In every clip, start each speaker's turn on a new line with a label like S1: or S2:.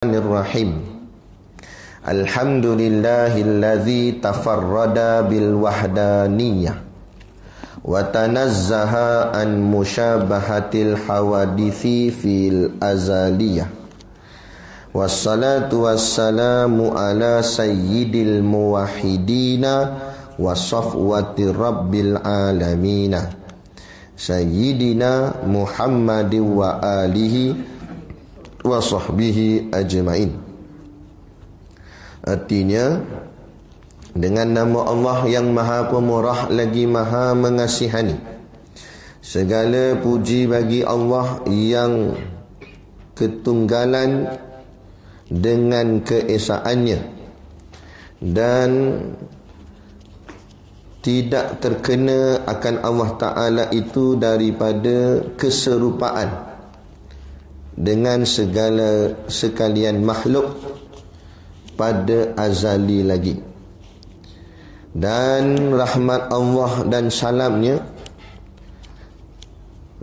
S1: Bismillahirrahmanirrahim. Alhamdulillahilladzi tafarrada bil wahdaniyah wa tanazzaha an musyabahatil hawadithi fil azaliyah. Wassalatu wassalamu ala sayyidil muwahhidina wa safwati rabbil alamina sayyidina Muhammadin wa alihi wa sahbihi ajma'in. Artinya, dengan nama Allah yang maha pemurah lagi maha mengasihani, segala puji bagi Allah yang ketunggalan dengan keesaannya dan tidak terkena akan Allah Ta'ala itu daripada keserupaan dengan segala sekalian makhluk pada azali lagi. Dan rahmat Allah dan salamnya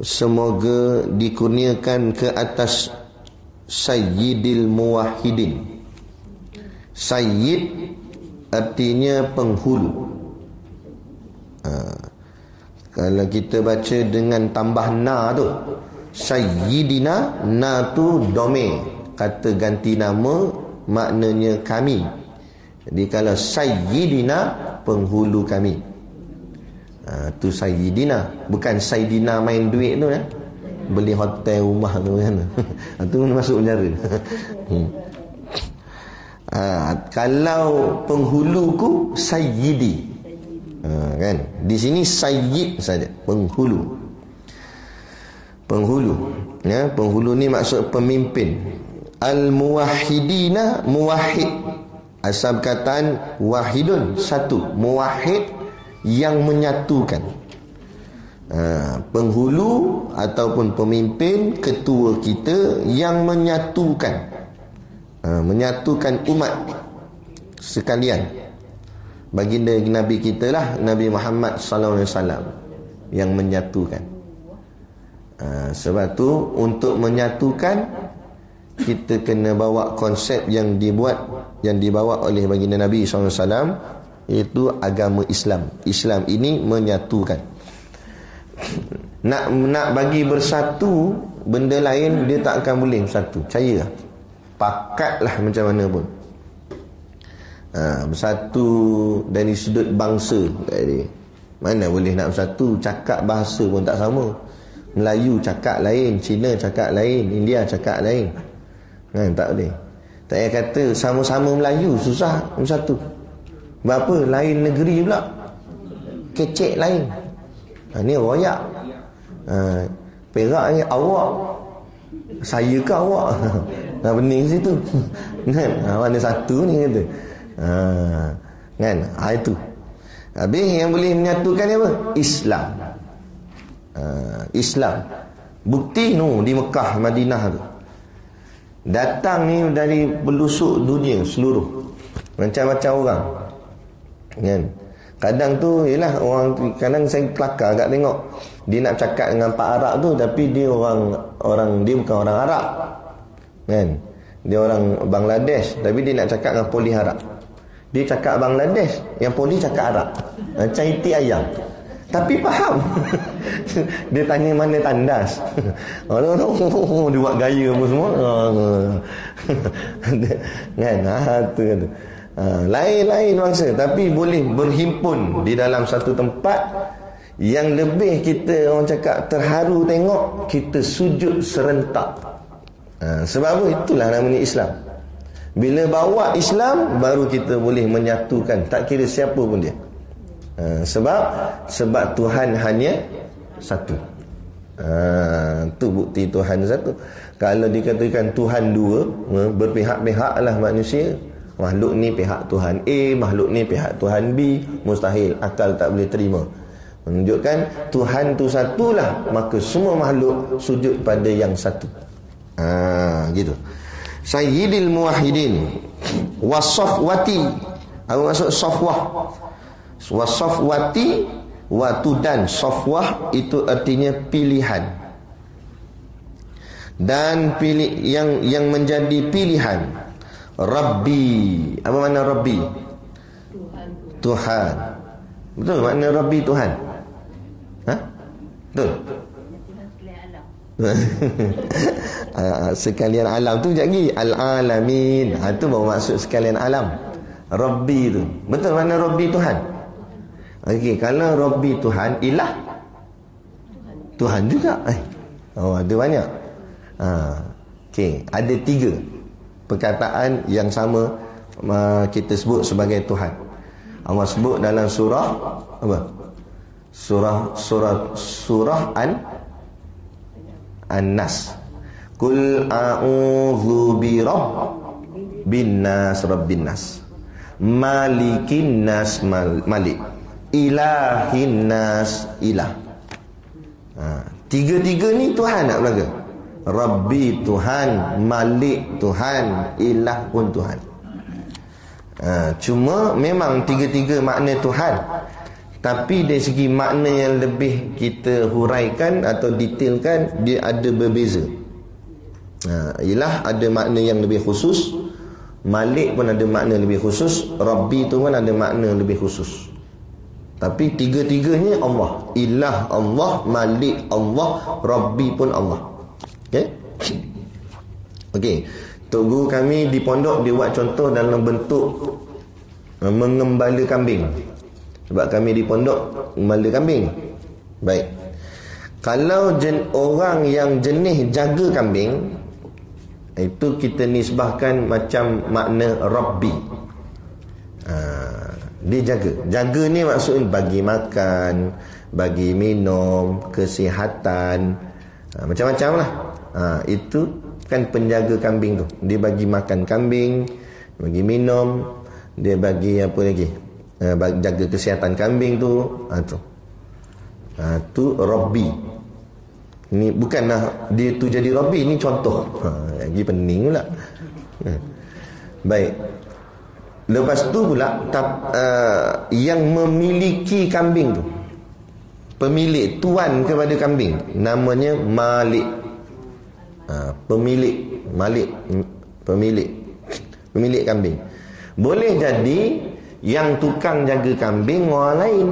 S1: semoga dikurniakan ke atas Sayyidil Muwahhidin. Sayyid artinya penghulu. Kalau kita baca dengan tambah na tu, Sayyidina, na tu domain, kata ganti nama, maknanya kami. Jadi kalau Sayyidina, penghulu kami, tu Sayyidina. Bukan Sayyidina main duit tu, beli hotel rumah tu kan. Itu masuk penjara. Kalau penghuluku Sayyidi, kan? Di sini Sayyid saja, penghulu. Penghulu, ya, penghulu ni maksud pemimpin. Al-muwahhidina, muwahhid, asal perkataan wahidun, satu. Muwahhid, yang menyatukan. Penghulu ataupun pemimpin, ketua kita yang menyatukan, menyatukan umat sekalian. Baginda Nabi kita lah, Nabi Muhammad sallallahu alaihi wasallam, yang menyatukan. Sebab tu untuk menyatukan, kita kena bawa konsep yang dibawa oleh baginda Nabi SAW, iaitu agama Islam. Islam ini menyatukan. Nak bagi bersatu benda lain, dia tak akan boleh bersatu. Percaya, pakatlah macam mana pun. Bersatu dari sudut bangsa, mana boleh nak bersatu? Cakap bahasa pun tak sama. Melayu cakap lain, Cina cakap lain, India cakap lain, kan? Tak boleh. Tak payah kata sama-sama Melayu, susah bersatu. Berapa lain negeri pula, kecek lain. Ni royak. Perak ni awak, saya ke awak. Bening situ. Kan? Mana satu ni kata. Kan? Itu. Habis yang boleh menyatukan ni apa? Islam. Islam. Bukti di Mekah, Madinah tu. Datang ni dari pelosok dunia seluruh, macam-macam orang, kan? Kadang tu ialah orang, kadang saya kelakar agak tengok dia nak cakap dengan Pak Arab tu, tapi dia orang dia bukan orang Arab, kan? Dia orang Bangladesh, tapi dia nak cakap dengan polis Arab. Dia cakap Bangladesh, yang polis cakap Arab, macam itik ayam, tapi faham. Dia tanya mana tandas. Dia buat gaya apa semua. Kan? Tu kata. Lain-lain bangsa, tapi boleh berhimpun di dalam satu tempat. Yang lebih kita, orang cakap, terharu tengok kita sujud serentak. Sebab apa? Itulah namanya Islam. Bila bawa Islam, baru kita boleh menyatukan, tak kira siapa pun dia. Sebab Tuhan hanya satu. Tu bukti Tuhan satu. Kalau dikatakan Tuhan dua, berpihak-pihaklah manusia. Makhluk ni pihak Tuhan A, makhluk ni pihak Tuhan B. Mustahil, akal tak boleh terima. Menunjukkan Tuhan tu satulah, maka semua makhluk sujud pada yang satu. Gitu. Sayyidil Muwahhidin wasafwati. Apa maksud safwah? Wasafwati, watu dan safwah itu artinya pilihan. Dan pilih yang menjadi pilihan. Rabbi. Apa makna Rabbi? Tuhan. Betul makna Rabbi Tuhan? Ha? Betul? Sekalian alam tu sekejap lagi. Al-alamin. Itu baru maksud sekalian alam. Rabbi tu. Betul makna Rabbi Tuhan? Okey, kalau Rabbi Tuhan, ilah Tuhan juga. Oh, ada banyak. Okey, ada 3 perkataan yang sama kita sebut sebagai Tuhan. Allah sebut dalam surah apa? Surah An-Nas. Qul a'udzu bi rabbin nas, rabbin nas, malikin nas, malik, ilahin nas, ilah. Tiga-tiga ni Tuhan nak belaga. Rabbi Tuhan, Malik Tuhan, Ilah pun Tuhan. Cuma memang tiga-tiga makna Tuhan, tapi dari segi makna yang lebih kita huraikan atau detailkan, dia ada berbeza. Ilah ada makna yang lebih khusus, Malik pun ada makna lebih khusus, Rabbi tu pun ada makna lebih khusus. Tapi tiga-tiganya Allah. Ilah Allah, Malik Allah, Rabbi pun Allah. Okey? Okey. Tok guru kami di pondok dia buat contoh dalam bentuk mengembala kambing. Sebab kami di pondok mengembala kambing. Baik. Kalau orang yang jenis jaga kambing, itu kita nisbahkan macam makna Rabbi. Dia jaga. Jaga ni maksudnya bagi makan, bagi minum, kesihatan, macam-macam lah. Itu kan penjaga kambing tu. Dia bagi makan kambing, bagi minum, dia bagi apa lagi, jaga kesihatan kambing tu. Tu Rabbi. Ini bukanlah dia tu jadi Rabbi, ini contoh. Lagi pening pula. Baik. Lepas tu pula yang memiliki kambing tu, pemilik, tuan kepada kambing, namanya Malik. Pemilik kambing. Boleh jadi yang tukang jaga kambing orang lain,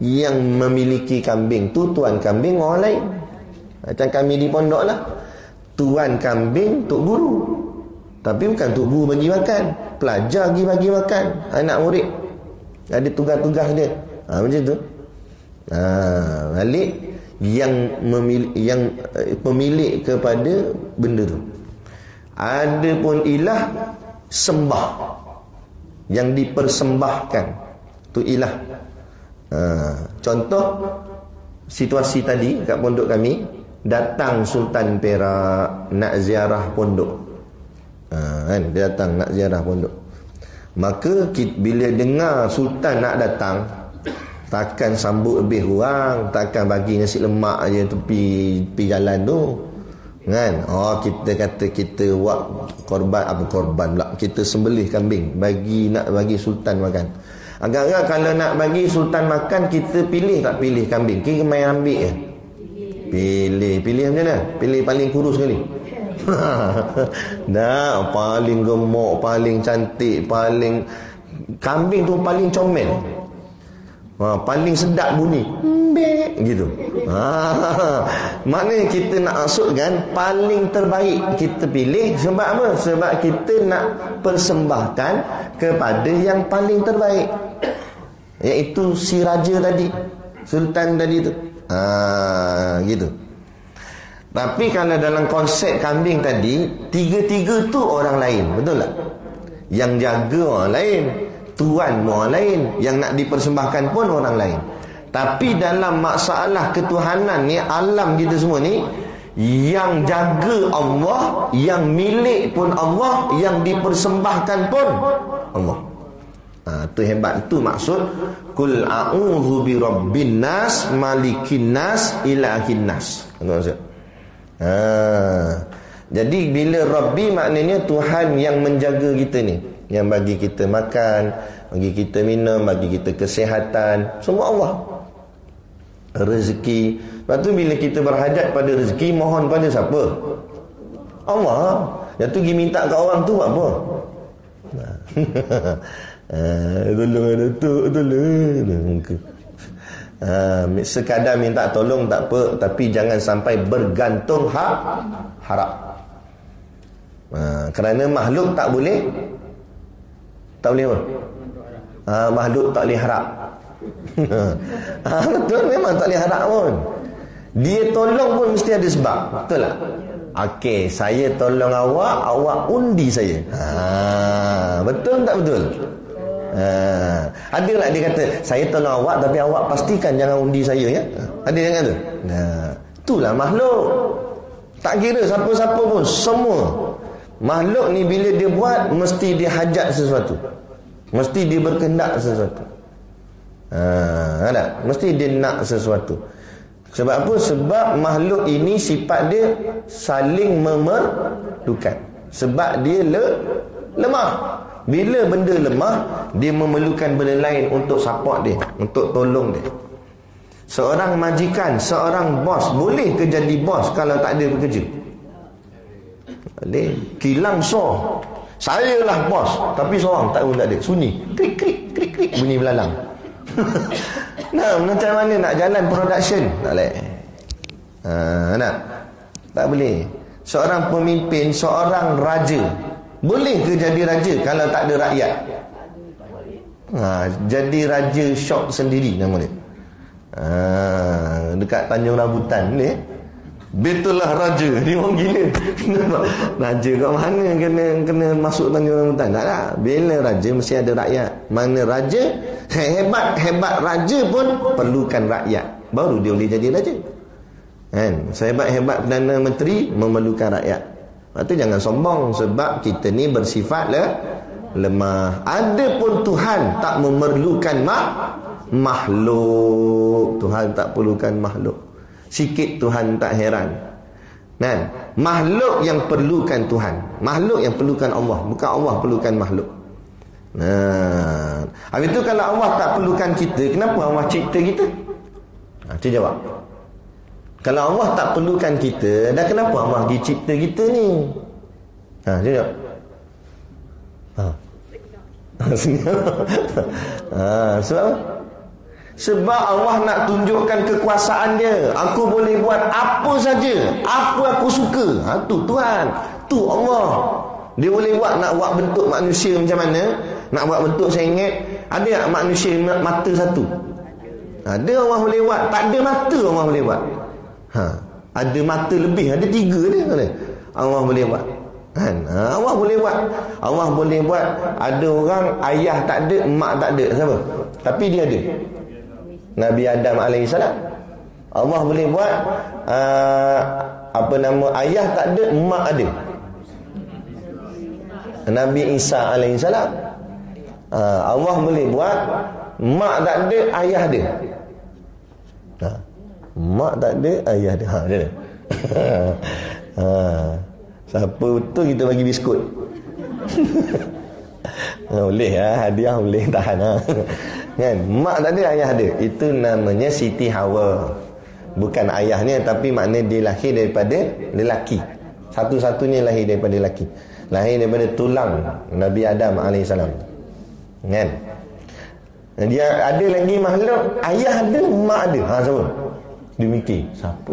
S1: yang memiliki kambing tu tuan kambing orang lain. Macam kami di pondok lah, tuan kambing tok guru, tapi bukan tok guru bagi makan, pelajar pergi bagi makan anak murid, ada tugas-tugas dia. Macam tu. Malik yang pemilik kepada benda tu. Ada pun ilah, sembah, yang dipersembahkan, tu ilah. Contoh situasi tadi kat pondok kami, datang Sultan Perak nak ziarah pondok. Dia datang nak ziarah pondok. Maka bila dengar Sultan nak datang, takkan sambut lebih kurang, takkan bagi nasi lemak je tepi jalan tu kan. Kita kata kita buat korban pula, kita sembelih kambing nak bagi Sultan makan. Agak-agak kalau nak bagi Sultan makan, kita pilih tak pilih kambing, kita main ambil je. Pilih macam mana? Pilih paling kurus sekali. Paling gemuk, paling cantik, kambing tu paling comel, paling sedap bunyi, gitu. Maknanya kita nak maksudkan paling terbaik kita pilih. Sebab apa? Sebab kita nak persembahkan kepada yang paling terbaik, iaitu si raja tadi, Sultan tadi tu. Gitu. Tapi kalau dalam konsep kambing tadi, tiga-tiga tu orang lain, betul tak? Yang jaga orang lain, tuan orang lain, yang nak dipersembahkan pun orang lain. Tapi dalam masalah ketuhanan ni, alam kita semua ni, yang jaga Allah, yang milik pun Allah, yang dipersembahkan pun Allah. Tu hebat. Tu maksud Qul a'udzu bi rabbin nas, malikin nas, ilahin nas. Maksud. Jadi bila Rabbi maknanya Tuhan yang menjaga kita ni, yang bagi kita makan, bagi kita minum, bagi kita kesihatan, semua Allah. Rezeki. Lepas tu bila kita berhajat pada rezeki, mohon pada siapa? Allah. Yang tu pergi minta kat orang tu buat apa? Tolong Datuk, tolong. Sekadar minta tolong tak apa, tapi jangan sampai bergantung harap. Kerana makhluk tak boleh apa? Makhluk tak boleh harap. Betul, memang tak boleh harap pun. Dia tolong pun mesti ada sebab. Betul tak? Okey, saya tolong awak undi saya. Betul tak betul? Ada lah dia kata, saya tolong awak tapi awak pastikan jangan undi saya ya. Ada yang kata. Itulah makhluk. Tak kira siapa-siapa pun, semua makhluk ni bila dia buat mesti dia hajat sesuatu. Mesti dia berkehendak sesuatu. Tak? Mesti dia nak sesuatu. Sebab apa? Sebab makhluk ini sifat dia saling memerlukan. Sebab dia lemah. Bila benda lemah, dia memerlukan benda lain untuk support dia, untuk tolong dia. Seorang majikan, seorang bos boleh ke jadi bos kalau tak ada bekerja? Boleh. Kilang so, saya lah bos, tapi seorang tak ada. Sunyi, krik krik krik krik, bunyi belalang. Nah, macam mana nak jalan production? Tak boleh. Nak? Tak boleh. Seorang pemimpin, seorang raja, boleh ke jadi raja kalau tak ada rakyat? Jadi raja syok sendiri nama dia. Dekat Tanjung Rambutan ni, betullah raja. Dia orang gila. Raja kat mana kena masuk Tanjung Rambutan? Tak lah. Bila raja mesti ada rakyat. Mana raja, hebat raja pun perlukan rakyat, baru dia boleh jadi raja. Kan? Sehebat-hebat Perdana Menteri memerlukan rakyat. Lepas tu jangan sombong, sebab kita ni bersifat lemah. Adapun Tuhan tak memerlukan makhluk. Tuhan tak perlukan makhluk. Sikit Tuhan tak heran. Kan? Makhluk yang perlukan Tuhan. Makhluk yang perlukan Allah, bukan Allah perlukan makhluk. Habis tu kalau Allah tak perlukan kita, kenapa Allah cipta kita? Cuba jawab. Kalau Allah tak perlukan kita, dah kenapa Allah pergi cipta kita ni? Cuba jawab. Sebab apa? Sebab Allah nak tunjukkan kekuasaan dia. Aku boleh buat apa saja, apa aku suka. Tu Tuhan, tu Allah. Dia boleh buat, nak buat bentuk manusia macam mana, nak buat bentuk sengit. Ada tak manusia mata satu? Ada. Allah boleh buat. Tak ada mata Allah boleh buat. Ada mata lebih, ada 3 dia. Allah boleh buat. Allah boleh buat. Allah boleh buat. Ada orang ayah tak ada, mak tak ada, siapa? Tapi dia ada. Nabi Adam AS. Allah boleh buat ayah tak ada, mak ada. Nabi Isa AS. Allah boleh buat mak tak ada, ayah ada. Mak tak ada, ayah ada. Siapa betul kita bagi biskut. Boleh hadiah boleh tahan kan? Mak tak ada, ayah ada. Itu namanya Siti Hawa. Bukan ayahnya, tapi makna dia lahir daripada lelaki. Satu-satunya lahir daripada lelaki. Lahir daripada tulang Nabi Adam AS. Kan? Dia ada lagi makhluk, ayah ada, mak ada. Siapa? Dia mikir, siapa?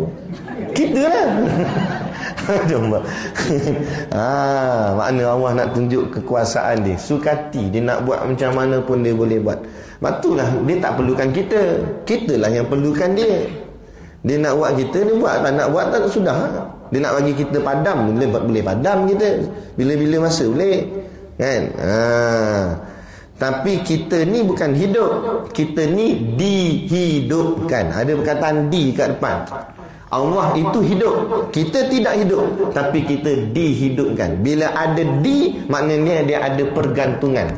S1: Kita lah. Cuma makna Allah nak tunjuk kekuasaan dia. Sukati dia nak buat macam mana pun dia boleh buat. Batulah dia tak perlukan kita. Kitalah yang perlukan dia. Dia nak buat kita, dia buat. Tak nak buat tak sudah. Dia nak bagi kita padam, boleh padam kita. Bila-bila masa boleh. Kan? Tapi kita ni bukan hidup. Kita ni dihidupkan. Ada perkataan di kat depan. Allah itu hidup, kita tidak hidup, tapi kita dihidupkan. Bila ada di, maknanya dia ada pergantungan.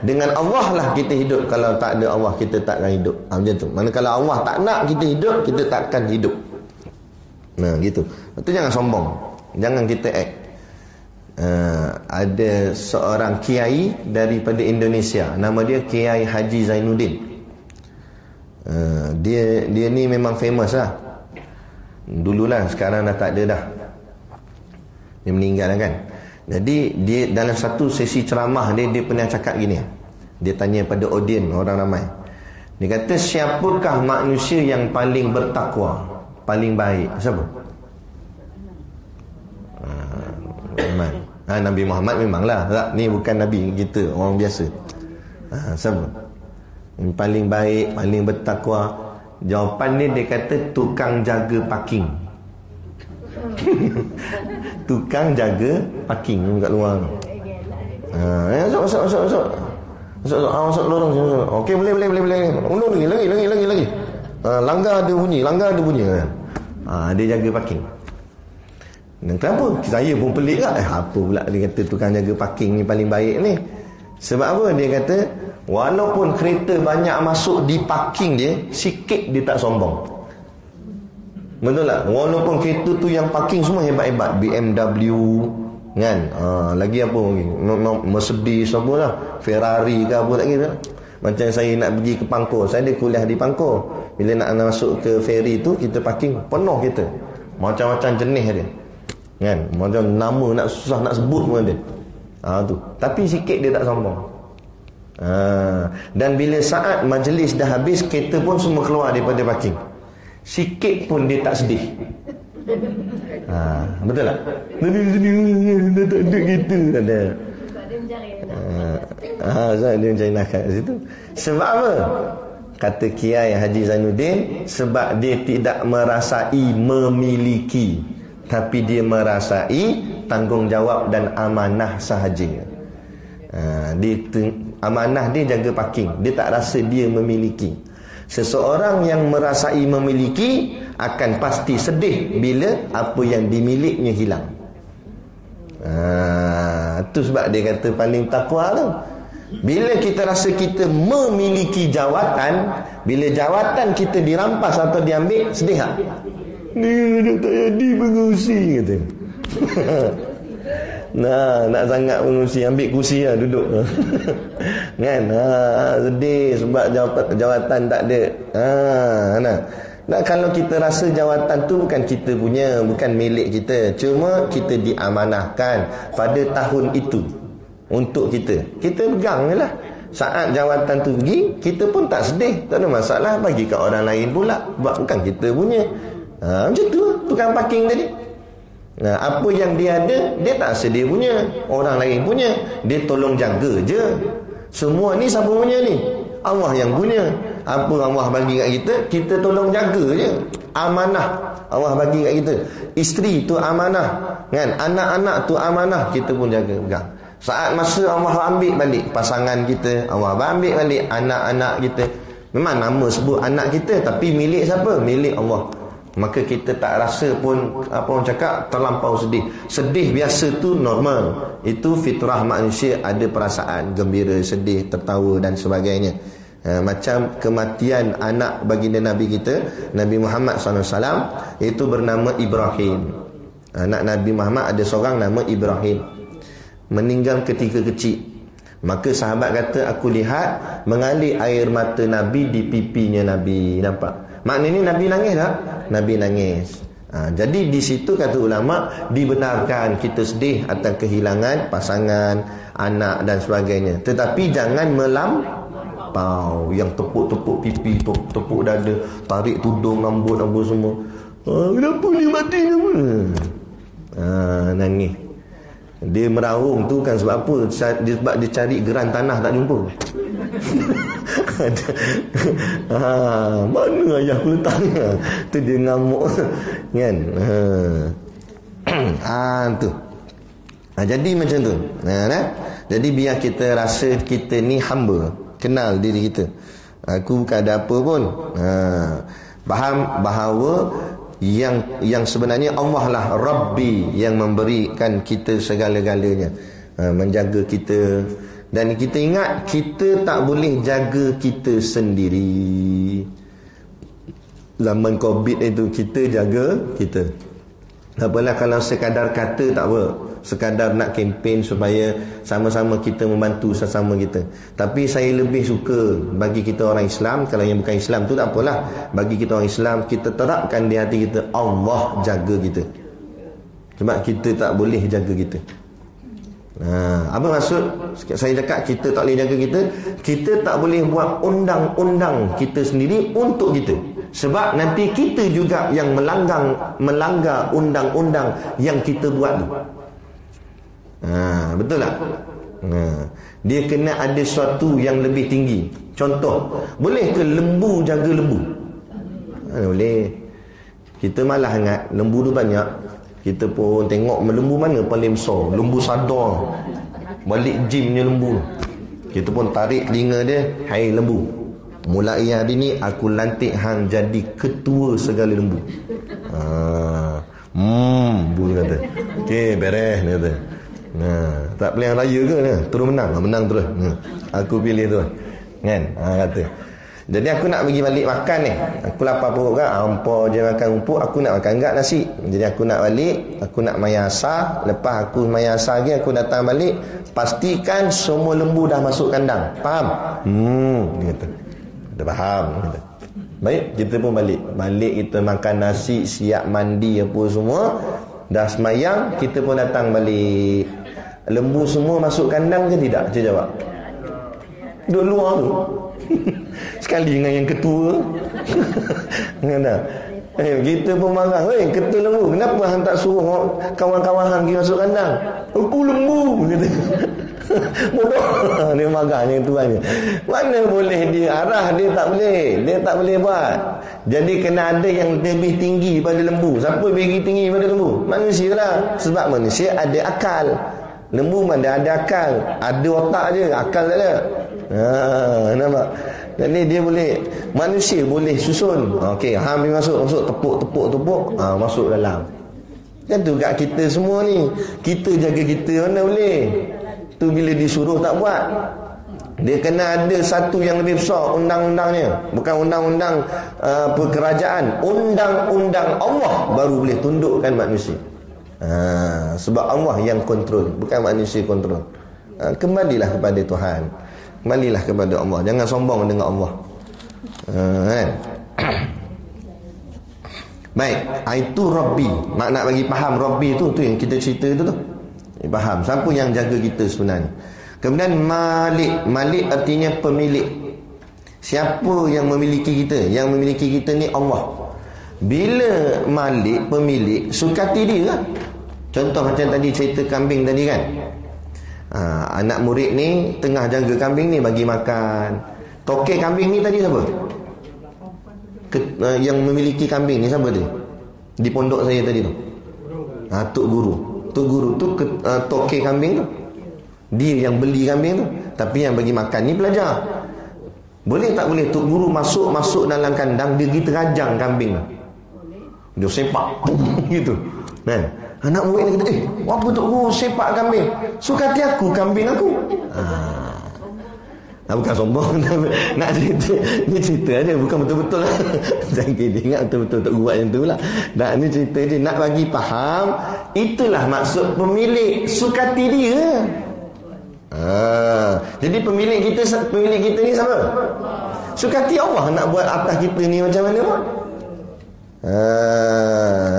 S1: Dengan Allah lah kita hidup. Kalau tak ada Allah, kita takkan hidup. Macam tu. Mana kalau Allah tak nak kita hidup, kita takkan hidup. Gitu. Itu jangan sombong, jangan kita act. Ada seorang kiai daripada Indonesia, nama dia Kiai Haji Zainuddin. Dia ni memang famous lah. Dululah, sekarang dah tak ada dah. Dia meninggal kan. Jadi dia dalam satu sesi ceramah dia pernah cakap gini. Dia tanya pada audien orang ramai. Dia kata, siapakah manusia yang paling bertakwa, paling baik? Siapa? Nabi Muhammad memanglah. Tak, ni bukan Nabi kita, orang biasa. Siapa? Yang paling baik, paling bertakwa. Jawapan dia kata tukang jaga parking. Tukang jaga parking kat luar. Masuk. Masuk lorong. Okey, boleh. Undur lagi. Langgar ada bunyi. Dia jaga parking. Dan kenapa? Saya pun pelik lah. Apa pula dia kata tukang jaga parking ni paling baik ni? Sebab apa? Dia kata walaupun kereta banyak masuk di parking dia, sikit dia tak sombong. Betul tak? Walaupun kereta tu yang parking semua hebat-hebat, BMW kan, lagi apa lagi, Mercedes apa lah, Ferrari ke apa tak kira. Macam saya nak pergi ke Pangkor, saya ada kuliah di Pangkor. Bila nak masuk ke ferry tu, kita parking penuh kereta, macam-macam jenis dia kan, macam nama nak susah nak sebut pun ada. Tu. Tapi sikit dia tak sombong. Dan bila saat majlis dah habis, kereta pun semua keluar daripada parking, sikit pun dia tak sedih. Betul tak? Dah tak ada kereta. Tak ada. Dia mencari nafkah kat situ. Sebab apa? Kata Kiai Haji Zainuddin, sebab dia tidak merasai memiliki, tapi dia merasai tanggungjawab dan amanah sahaja. Amanah dia jaga parking. Dia tak rasa dia memiliki. Seseorang yang merasai memiliki akan pasti sedih bila apa yang dimiliknya hilang. Itu sebab dia kata paling takwa tu. Bila kita rasa kita memiliki jawatan, bila jawatan kita dirampas atau diambil, sedih tak? Ni tak jadi pengurusi kata. Nak sangat pengurusi, ambil kursi lah, duduk. Kan? Sedih sebab jawatan tak ada. Kalau kita rasa jawatan tu bukan kita punya, bukan milik kita, cuma kita diamanahkan pada tahun itu untuk kita pegang je lah. Saat jawatan tu pergi, kita pun tak sedih, tak ada masalah, bagi kat orang lain pula, sebab bukan kita punya. Macam tu tukang parking tadi. Apa yang dia ada, dia tak sedih punya, orang lain punya, dia tolong jaga je. Semua ni siapa punya ni? Allah yang punya. Apa Allah bagi kat kita, kita tolong jaga je. Amanah Allah bagi kat kita. Isteri tu amanah kan, anak-anak tu amanah, kita pun jaga pegang. Saat masa Allah ambil balik pasangan kita, Allah ambil balik anak-anak kita. Memang nama sebut anak kita, tapi milik siapa? Milik Allah. Maka kita tak rasa pun, apa orang cakap, terlampau sedih. Sedih biasa tu normal. Itu fitrah manusia, ada perasaan gembira, sedih, tertawa dan sebagainya. Macam kematian anak baginda Nabi kita, Nabi Muhammad SAW, itu bernama Ibrahim. Anak Nabi Muhammad ada seorang nama Ibrahim, meninggal ketika kecil. Maka sahabat kata, aku lihat mengalir air mata Nabi di pipinya Nabi. Nampak? Maknanya Nabi nangis tak? Nabi nangis. Jadi di situ kata ulama, dibenarkan kita sedih atas kehilangan pasangan, anak dan sebagainya. Tetapi jangan melampau, yang tepuk-tepuk pipi, tepuk dada, tarik tudung, rambut semua. Kenapa ni mati kenapa? Nangis. Dia meraung tu kan sebab apa? Sebab dia cari geran tanah tak jumpa. Mana ayah aku letaknya? Tu dia ngamuk kan. Tu. Jadi macam tu. Jadi biar kita rasa kita ni hamba, kenal diri kita. Aku bukan ada apa pun. Faham bahawa yang sebenarnya Allah lah Rabbi yang memberikan kita segala-galanya, menjaga kita. Dan kita ingat, kita tak boleh jaga kita sendiri. Zaman Covid itu, kita jaga kita. Apalah kalau sekadar kata tak apa, sekadar nak kempen supaya sama-sama kita membantu sesama kita. Tapi saya lebih suka bagi kita orang Islam, kalau yang bukan Islam tu tak apalah, bagi kita orang Islam, kita terapkan di hati kita, Allah jaga kita. Sebab kita tak boleh jaga kita. Apa maksud saya cakap kita tak boleh jaga kita? Kita tak boleh buat undang-undang kita sendiri untuk kita. Sebab nanti kita juga yang melanggar undang-undang yang kita buat tu. Betul tak? Dia kena ada sesuatu yang lebih tinggi. Contoh, boleh ke lembu jaga lembu? Boleh. Kita malah ingat lembu tu banyak. Kita pun tengok lembu mana paling besar. Lembu sadar. Balik gymnya lembu. Kita pun tarik telinga dia. Hai lembu, mulai hari ni aku lantik hang jadi ketua segala lembu. Lembu kata, okey beres dia kata. Tak pilihan raya ke ni? Terus menang. Menang terus. Aku pilih tu. Kan? Kata. Jadi aku nak pergi balik makan ni. Aku lapar perut kan. Hampa je makan rumput. Aku nak makan enggak nasi. Jadi aku nak balik. Aku nak maya asar. Lepas aku maya asar lagi, aku datang balik. Pastikan semua lembu dah masuk kandang. Faham? Dia kata. Dah faham. Dia kata. Baik, kita pun balik. Balik kita makan nasi, siap mandi apa semua. Dah semayang, kita pun datang balik. Lembu semua masuk kandang ke tidak? Cik jawab. Duduk luar tu. Sekali dengan yang ketua. Kita pun marah. Ketua lembu, kenapa hang tak suruh kawan-kawan hang pergi masuk kandang? Aku lembu, kata. Bodoh. Dia marah dengan tuannya. Mana boleh dia arah, dia tak boleh. Dia tak boleh buat. Jadi kena ada yang lebih tinggi daripada lembu. Siapa lebih tinggi daripada lembu? Manusia lah. Sebab manusia ada akal. Lembu mana ada akal. Ada otak je, akal tak ada. Nampak? Jadi dia boleh, manusia boleh susun. Okey, hang pergi masuk tepuk, masuk dalam. Kan tu kat kita semua ni. Kita jaga kita mana boleh. Tu bila disuruh tak buat. Dia kena ada satu yang lebih besar undang-undangnya. Bukan undang-undang kerajaan, undang-undang Allah baru boleh tundukkan manusia. Sebab Allah yang kontrol, bukan manusia kontrol. Kembalilah kepada Tuhan. Kembalilah kepada Allah. Jangan sombong dengan Allah. Kan? Baik, itu Rabbi. Nak bagi faham Rabbi tu yang kita cerita tu. Faham siapa yang jaga kita sebenarnya. Kemudian Malik. Malik artinya pemilik. Siapa yang memiliki kita? Yang memiliki kita ni Allah. Bila Malik pemilik, sukati dia lah. Contoh macam tadi cerita kambing tadi kan. Anak murid ni tengah jaga kambing ni, bagi makan. Tokek kambing ni tadi siapa? Yang memiliki kambing ni siapa dia? Di pondok saya tadi tu. Tok Guru. Tok Guru tu tokek kambing tu. Dia yang beli kambing tu. Tapi yang bagi makan ni pelajar. Boleh tak boleh Tok Guru masuk dalam kandang, dia pergi terajang kambing. Dia sepak gitu. Kan? Anak murid ni kata, apa Tok Guru sepak kambing? Suka hati aku, kambing aku. Bukan sombong. Nak cerita, ni cerita aja, bukan betul-betul lah. Jangan dia ingat betul-betul Tok Guru buat macam tu lah. Ni cerita dia, nak bagi faham. Itulah maksud pemilik, suka hati dia. Jadi pemilik kita ni siapa? Suka hati Allah nak buat atas kita ni macam mana pun.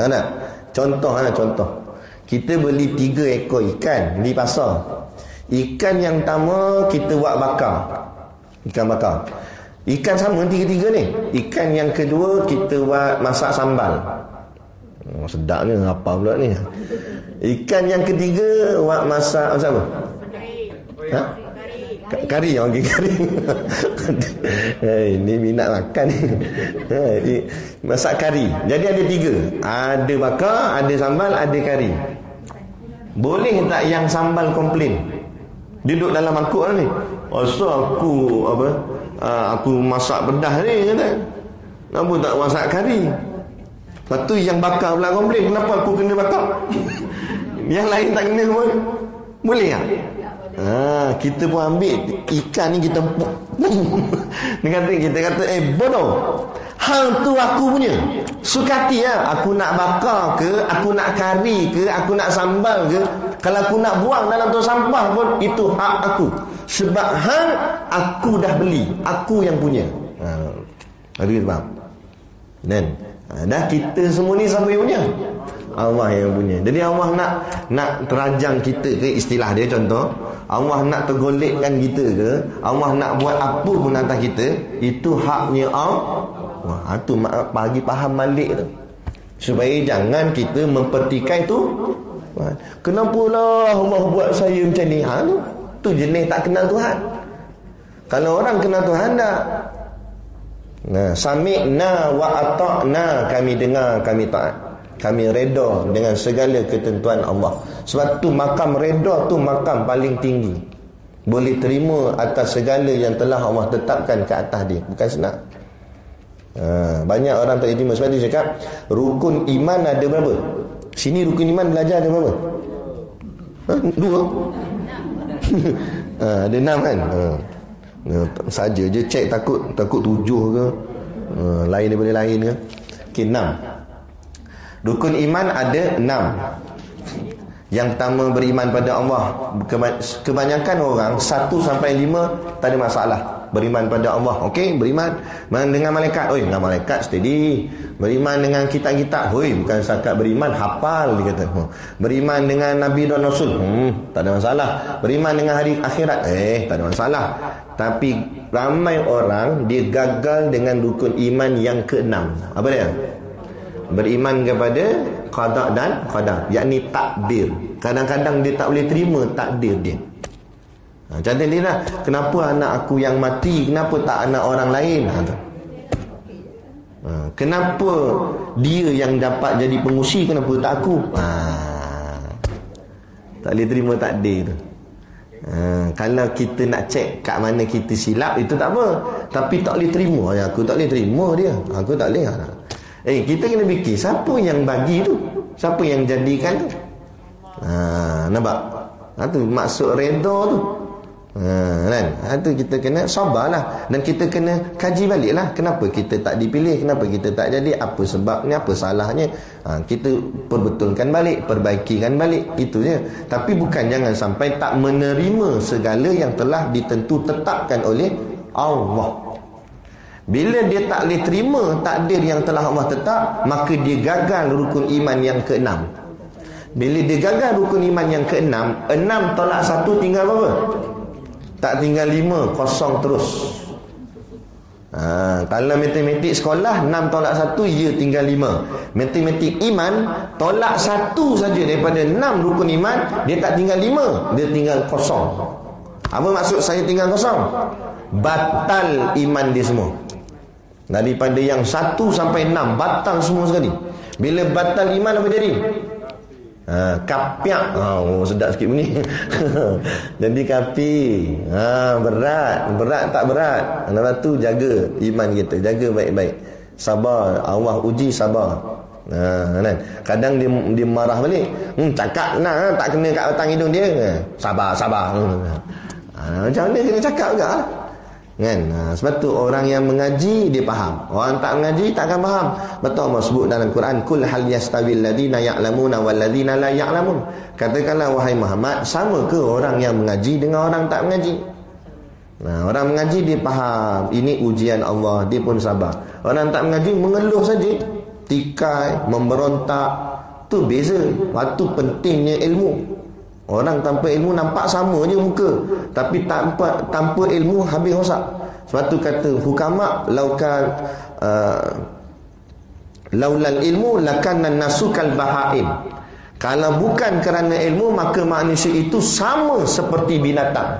S1: Nak contoh. Kita beli 3 ekor ikan di pasar. Ikan yang pertama kita buat bakar. Ikan bakar. Ikan sama 3 ni. Ikan yang kedua kita buat masak sambal. Sedap ni, apa pula ni. Ikan yang ketiga buat masak apa? Kari. Okey, kari. Ini minat makan ni. Masak kari. Jadi ada 3. Ada bakar, ada sambal, ada kari. Boleh tak yang sambal komplain? Duduk dalam mangkuk ni. Asal aku masak pedas ni kata. Kenapa tak masak kari? Lepas tu yang bakar pula komplain, kenapa aku kena bakar? Yang lain tak kena pun. Boleh tak? Kita pun ambil ikan ni, kita kita kata bodoh, hang tu aku punya. Sukati lah. Aku nak bakar ke, aku nak kari ke, aku nak sambal ke. Kalau aku nak buang dalam tong sampah pun, itu hak aku. Sebab hang aku dah beli, aku yang punya. Ada kita faham? Dan dah kita semua ni siapa yang punya? Allah yang punya. Jadi Allah nak terajang kita ke, istilah dia contoh, Allah nak tergolekkan kita ke, Allah nak buat apa pun atas kita, itu haknya Allah. Wah, tu bagi faham Malik tu. Supaya jangan kita mempertikai tu. Kenapalah Allah buat saya macam ni? Tu jenis tak kenal Tuhan. Kalau orang kenal Tuhan dah. Sami'na wa ata'na, kami dengar, kami taat. Kami reda dengan segala ketentuan Allah. Sebab tu makam reda tu makam paling tinggi. Boleh terima atas segala yang telah Allah tetapkan ke atas dia. Bukan senang. Banyak orang tak terima. Sebab tu cakap rukun iman ada berapa? Sini rukun iman belajar ada berapa? 2. Ada 6 kan? Saja je cek, takut 7 ke, lain daripada lain ke. Okey, 6. Rukun iman ada 6. Yang pertama, beriman pada Allah. Kebanyakan orang 1 sampai 5 tak ada masalah. Beriman pada Allah, okey, beriman dengan malaikat. Dengan malaikat steady. Beriman dengan kitab-kitab, bukan setakat beriman, hafal dia kata. Beriman dengan Nabi dan Rasul, tak ada masalah. Beriman dengan hari akhirat, tak ada masalah. Tapi ramai orang dia gagal dengan rukun iman yang ke-6. Apa dia? Beriman kepada qada dan qadar, yakni takdir. Kadang-kadang dia tak boleh terima takdir dia. Contoh dia lah, kenapa anak aku yang mati, kenapa tak anak orang lain? Kenapa dia yang dapat jadi pengusi, kenapa tak aku? Tak boleh terima takdir tu. Kalau kita nak cek kat mana kita silap, itu tak apa. Tapi tak boleh terima. Aku tak boleh terima dia, aku tak boleh. Kita kena fikir, siapa yang bagi tu? Siapa yang jadikan tu? Nampak? Itu maksud reda tu. Kan? Itu kita kena sabarlah. Dan kita kena kaji balik lah, kenapa kita tak dipilih, kenapa kita tak jadi, apa sebabnya, apa salahnya. Kita perbetulkan balik, perbaikikan balik, itu je. Tapi bukan jangan sampai tak menerima segala yang telah tetapkan oleh Allah. Bila dia tak boleh terima takdir yang telah Allah tetap, maka dia gagal rukun iman yang ke-6. Bila dia gagal rukun iman yang ke-6, 6 tolak 1 tinggal berapa? Tak tinggal 5, kosong terus. Kalau matematik sekolah 6 tolak 1, ya tinggal 5. Matematik iman, tolak 1 saja daripada 6 rukun iman, dia tak tinggal 5, dia tinggal kosong. Apa maksud saya tinggal kosong? Batal iman dia semua. Daripada yang 1 sampai 6 batal semua sekali. Bila batal iman, apa jadi? Kapiak. Sedap sikit bunyi. Jadi kapi. Berat tak berat. Lepas tu jaga iman kita, jaga baik-baik. Sabar, Allah uji sabar. Kan? Kadang dia marah balik. Cakap nak tak kena kat batang hidung dia. Sabar. Macam mana kena cakap juga kan? Sebab tu orang yang mengaji dia faham, orang tak mengaji tak akan faham. Betul Allah sebut dalam Quran, kul hal yastawil ladina ya'lamuna wal ladina la ya'lamun. Katakanlah wahai Muhammad, sama ke orang yang mengaji dengan orang tak mengaji? Orang mengaji dia faham ini ujian Allah, dia pun sabar. Orang tak mengaji mengeluh saja, tikai, memberontak. Tu beza. Waktu pentingnya ilmu. Orang tanpa ilmu nampak sama je muka, tapi tanpa ilmu habis rosak. Sebab tu kata hukama, laulal ilmu lakanna nasukal bahaim. Kalau bukan kerana ilmu, maka manusia itu sama seperti binatang.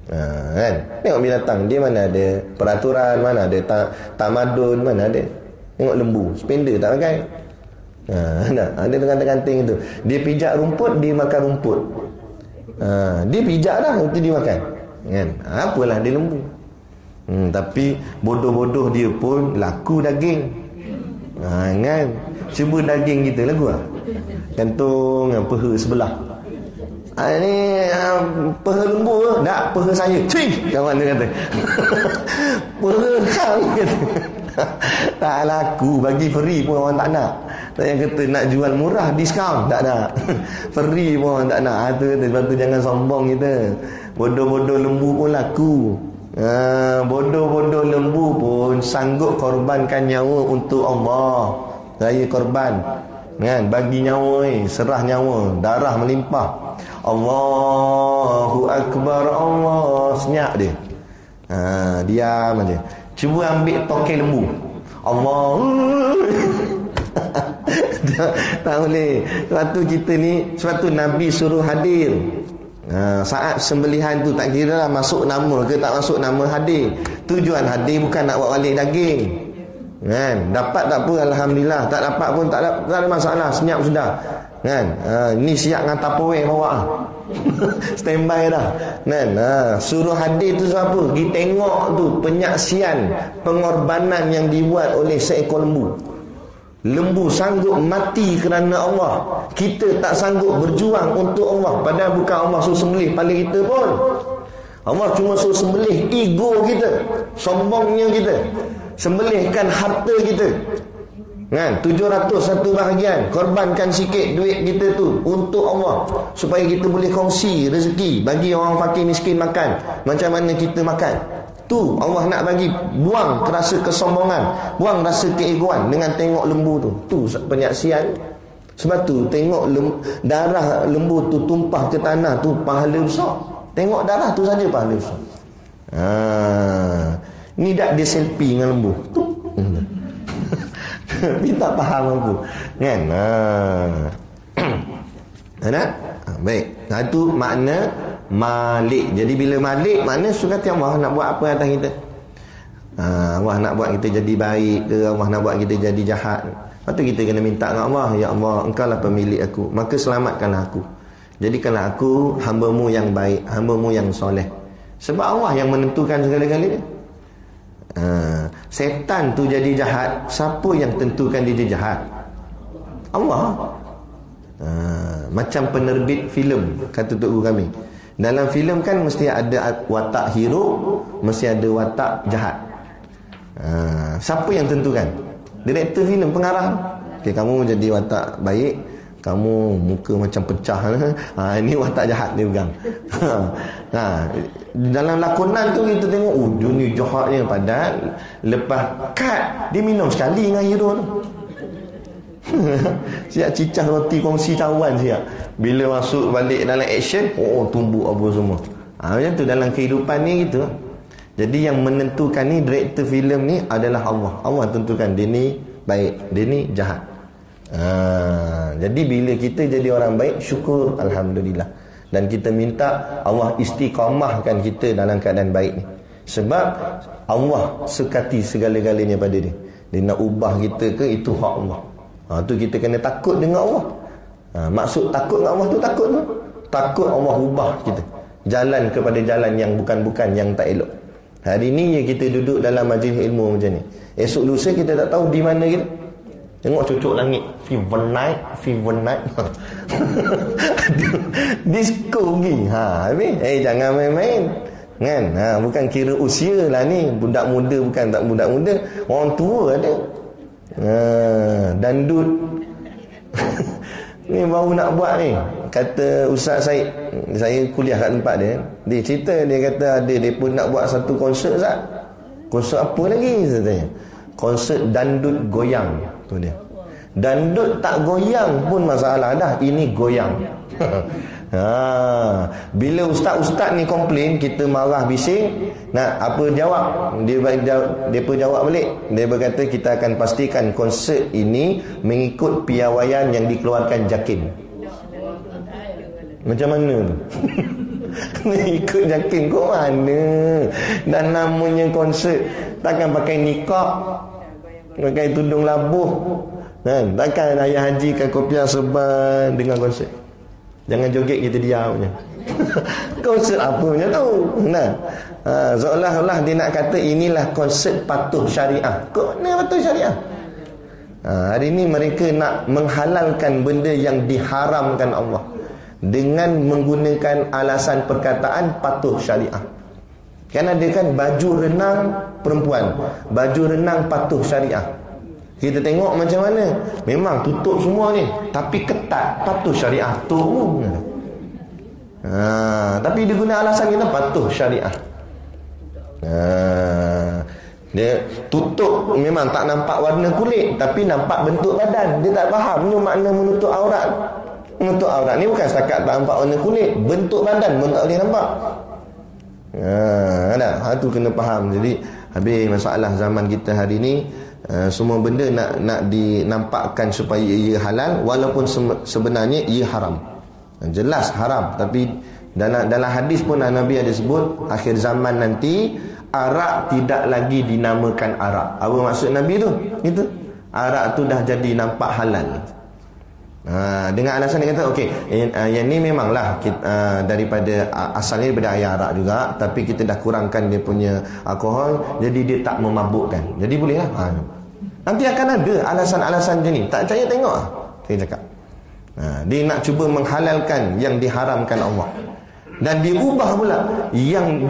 S1: Kan? Tengok binatang, dia mana ada peraturan, mana ada tamadun, mana ada. Tengok lembu, sepender tak pakai. Ada kanting-kanting itu. Dia pijak rumput, dia makan rumput. Dia pijak dah, itu dia makan. Kan? Apalah dia lembu. Tapi bodoh-bodoh dia pun laku daging. Kan? Cuba daging kita lagu lah. Gantung peha sebelah. Ini peha lembu ke? Tak, peha saya. Cing! Kawan dia kata. Peha kau kata. Tak laku, bagi free pun orang tak nak. Yang kata nak jual murah, diskaun, tak nak. Free pun orang tak nak. Sebab tu jangan sombong kita. Bodoh-bodoh lembu pun laku. Bodoh-bodoh lembu pun sanggup korbankan nyawa untuk Allah. Raya korban. kan, bagi nyawa serah nyawa, darah melimpah. Allahu Akbar, Allah, senyap dia. Diam aja. Cuba ambil tokel lembu. Allah. Tak boleh. Sebab tu Nabi suruh hadir. Saat sembelihan tu tak kira lah masuk nama ke tak masuk nama, hadir. Tujuan hadir bukan nak buat balik daging, kan? Dapat tak apa, alhamdulillah. Tak dapat pun tak ada masalah, senyap sudah, kan? Ni siap dengan Tupperware bawa. Standby dah, kan? Suruh hadir tu apa? Pergi tengok tu penyaksian, pengorbanan yang dibuat oleh seekor lembu. Lembu sanggup mati kerana Allah. Kita tak sanggup berjuang untuk Allah, padahal bukan Allah suruh sembelih kepala kita pun. Allah cuma suruh sembelih ego kita, sombongnya kita, sembelihkan harta kita, kan? 701 bahagian, korbankan sikit duit kita tu untuk Allah, supaya kita boleh kongsi rezeki, bagi orang fakir miskin makan. Macam mana kita makan tu Allah nak bagi. Buang rasa kesombongan, buang rasa keegoan dengan tengok lembu tu. Tu penyaksian. Sebab tu tengok darah lembu tu tumpah ke tanah tu pahala besar. Tengok darah tu saja pahala besar. Ni dah dia selfie dengan lembu tu. Dia tak faham aku, kan? Nak? Baik. Itu makna Malik. Jadi bila Malik, makna suka Allah nak buat apa atas kita. Allah nak buat kita jadi baik ke, Allah nak buat kita jadi jahat. Lepas tu kita kena minta dengan Allah, ya Allah, Engkau lah pemilik aku, maka selamatkanlah aku. Jadikanlah aku hamba-Mu yang baik, hamba-Mu yang soleh. Sebab Allah yang menentukan segala-galanya. Setan tu jadi jahat, siapa yang tentukan dia jadi jahat? Allah. Macam penerbit filem, kata tok guru kami. Dalam filem kan mesti ada watak hero, mesti ada watak jahat. Siapa yang tentukan? Direktor filem, pengarah. Okay, kamu jadi watak baik, kamu muka macam pecah. Ini watak jahat dia pegang. Dalam lakonan tu kita tengok, dia ni jahatnya. Padahal lepas cut, dia minum sekali dengan hero tu. Siap cicah roti kongsi cawan siap. Bila masuk balik dalam action, tumbuk apa semua. Macam tu dalam kehidupan ni gitu. Jadi yang menentukan ni, director filem ni adalah Allah. Allah tentukan dia ni baik, dia ni jahat. Jadi bila kita jadi orang baik, syukur alhamdulillah. Dan kita minta Allah istiqamahkan kita dalam keadaan baik ni. Sebab Allah sekati segala-galanya pada dia. Dia nak ubah kita ke, itu hak Allah. Tu kita kena takut dengan Allah. Maksud takut dengan Allah tu, takut Allah ubah kita jalan kepada jalan yang bukan-bukan, yang tak elok. Hari ni ya kita duduk dalam majlis ilmu macam ni, esok lusa kita tak tahu di mana kita. Tengok cucuk langit, fever night disco pergi. Jangan main-main, kan? Bukan kira usia lah ni, budak muda bukan tak budak muda, orang tua ada. Dandut. Ni baru nak buat ni. Kata Ustaz Syed, saya kuliah kat tempat dia. Dia cerita, dia kata ada dia pun nak buat satu konsert Ustaz. Konsert apa lagi saya tanya? Konsert dandut goyang. Tu dia. Dandut tak goyang pun masalah dah, ini goyang. Bila ustaz-ustaz ni komplain, kita marah bising, nak apa jawab? Dia pun jawab balik. Dia berkata kita akan pastikan konsert ini mengikut piawaian yang dikeluarkan JAKIM. Macam mana tu? Ikut JAKIM kok mana? Dan namanya konsert, takkan pakai niqab, pakai tudung labuh, kan? Takkan ayah haji kan kopiah serban dengan konsert. Jangan joget kita diam je. Konsert apa punya tu? Seolah-olah dia nak kata inilah konsert patuh syariah. Kok ni patuh syariah? Hari ni mereka nak menghalalkan benda yang diharamkan Allah dengan menggunakan alasan perkataan patuh syariah. Kan ada kan baju renang perempuan, baju renang patuh syariah. Kita tengok macam mana, memang tutup semua ni, tapi ketat, patuh syariah tu. Tapi dia guna alasan kita patuh syariah. Dia tutup, memang tak nampak warna kulit, tapi nampak bentuk badan. Dia tak faham ni makna menutup aurat. Menutup aurat ni bukan setakat tak nampak warna kulit, bentuk badan pun tak boleh nampak. Tu kena faham. Jadi habis masalah zaman kita hari ni, semua benda nak dinampakkan supaya ia halal, walaupun sebenarnya ia haram. Jelas haram, tapi dalam hadis pun Nabi ada sebut akhir zaman nanti arak tidak lagi dinamakan arak. Apa maksud Nabi tu? Itu arak tu dah jadi nampak halal. Dengan alasan dia kata okey, yang ni memanglah daripada asalnya daripada air arak juga, tapi kita dah kurangkan dia punya alkohol, jadi dia tak memabukkan. Jadi boleh lah. Nanti akan ada alasan-alasan macam ni. Tak percaya tengok saya cakap. Dia nak cuba menghalalkan yang diharamkan Allah. Dan diubah pula yang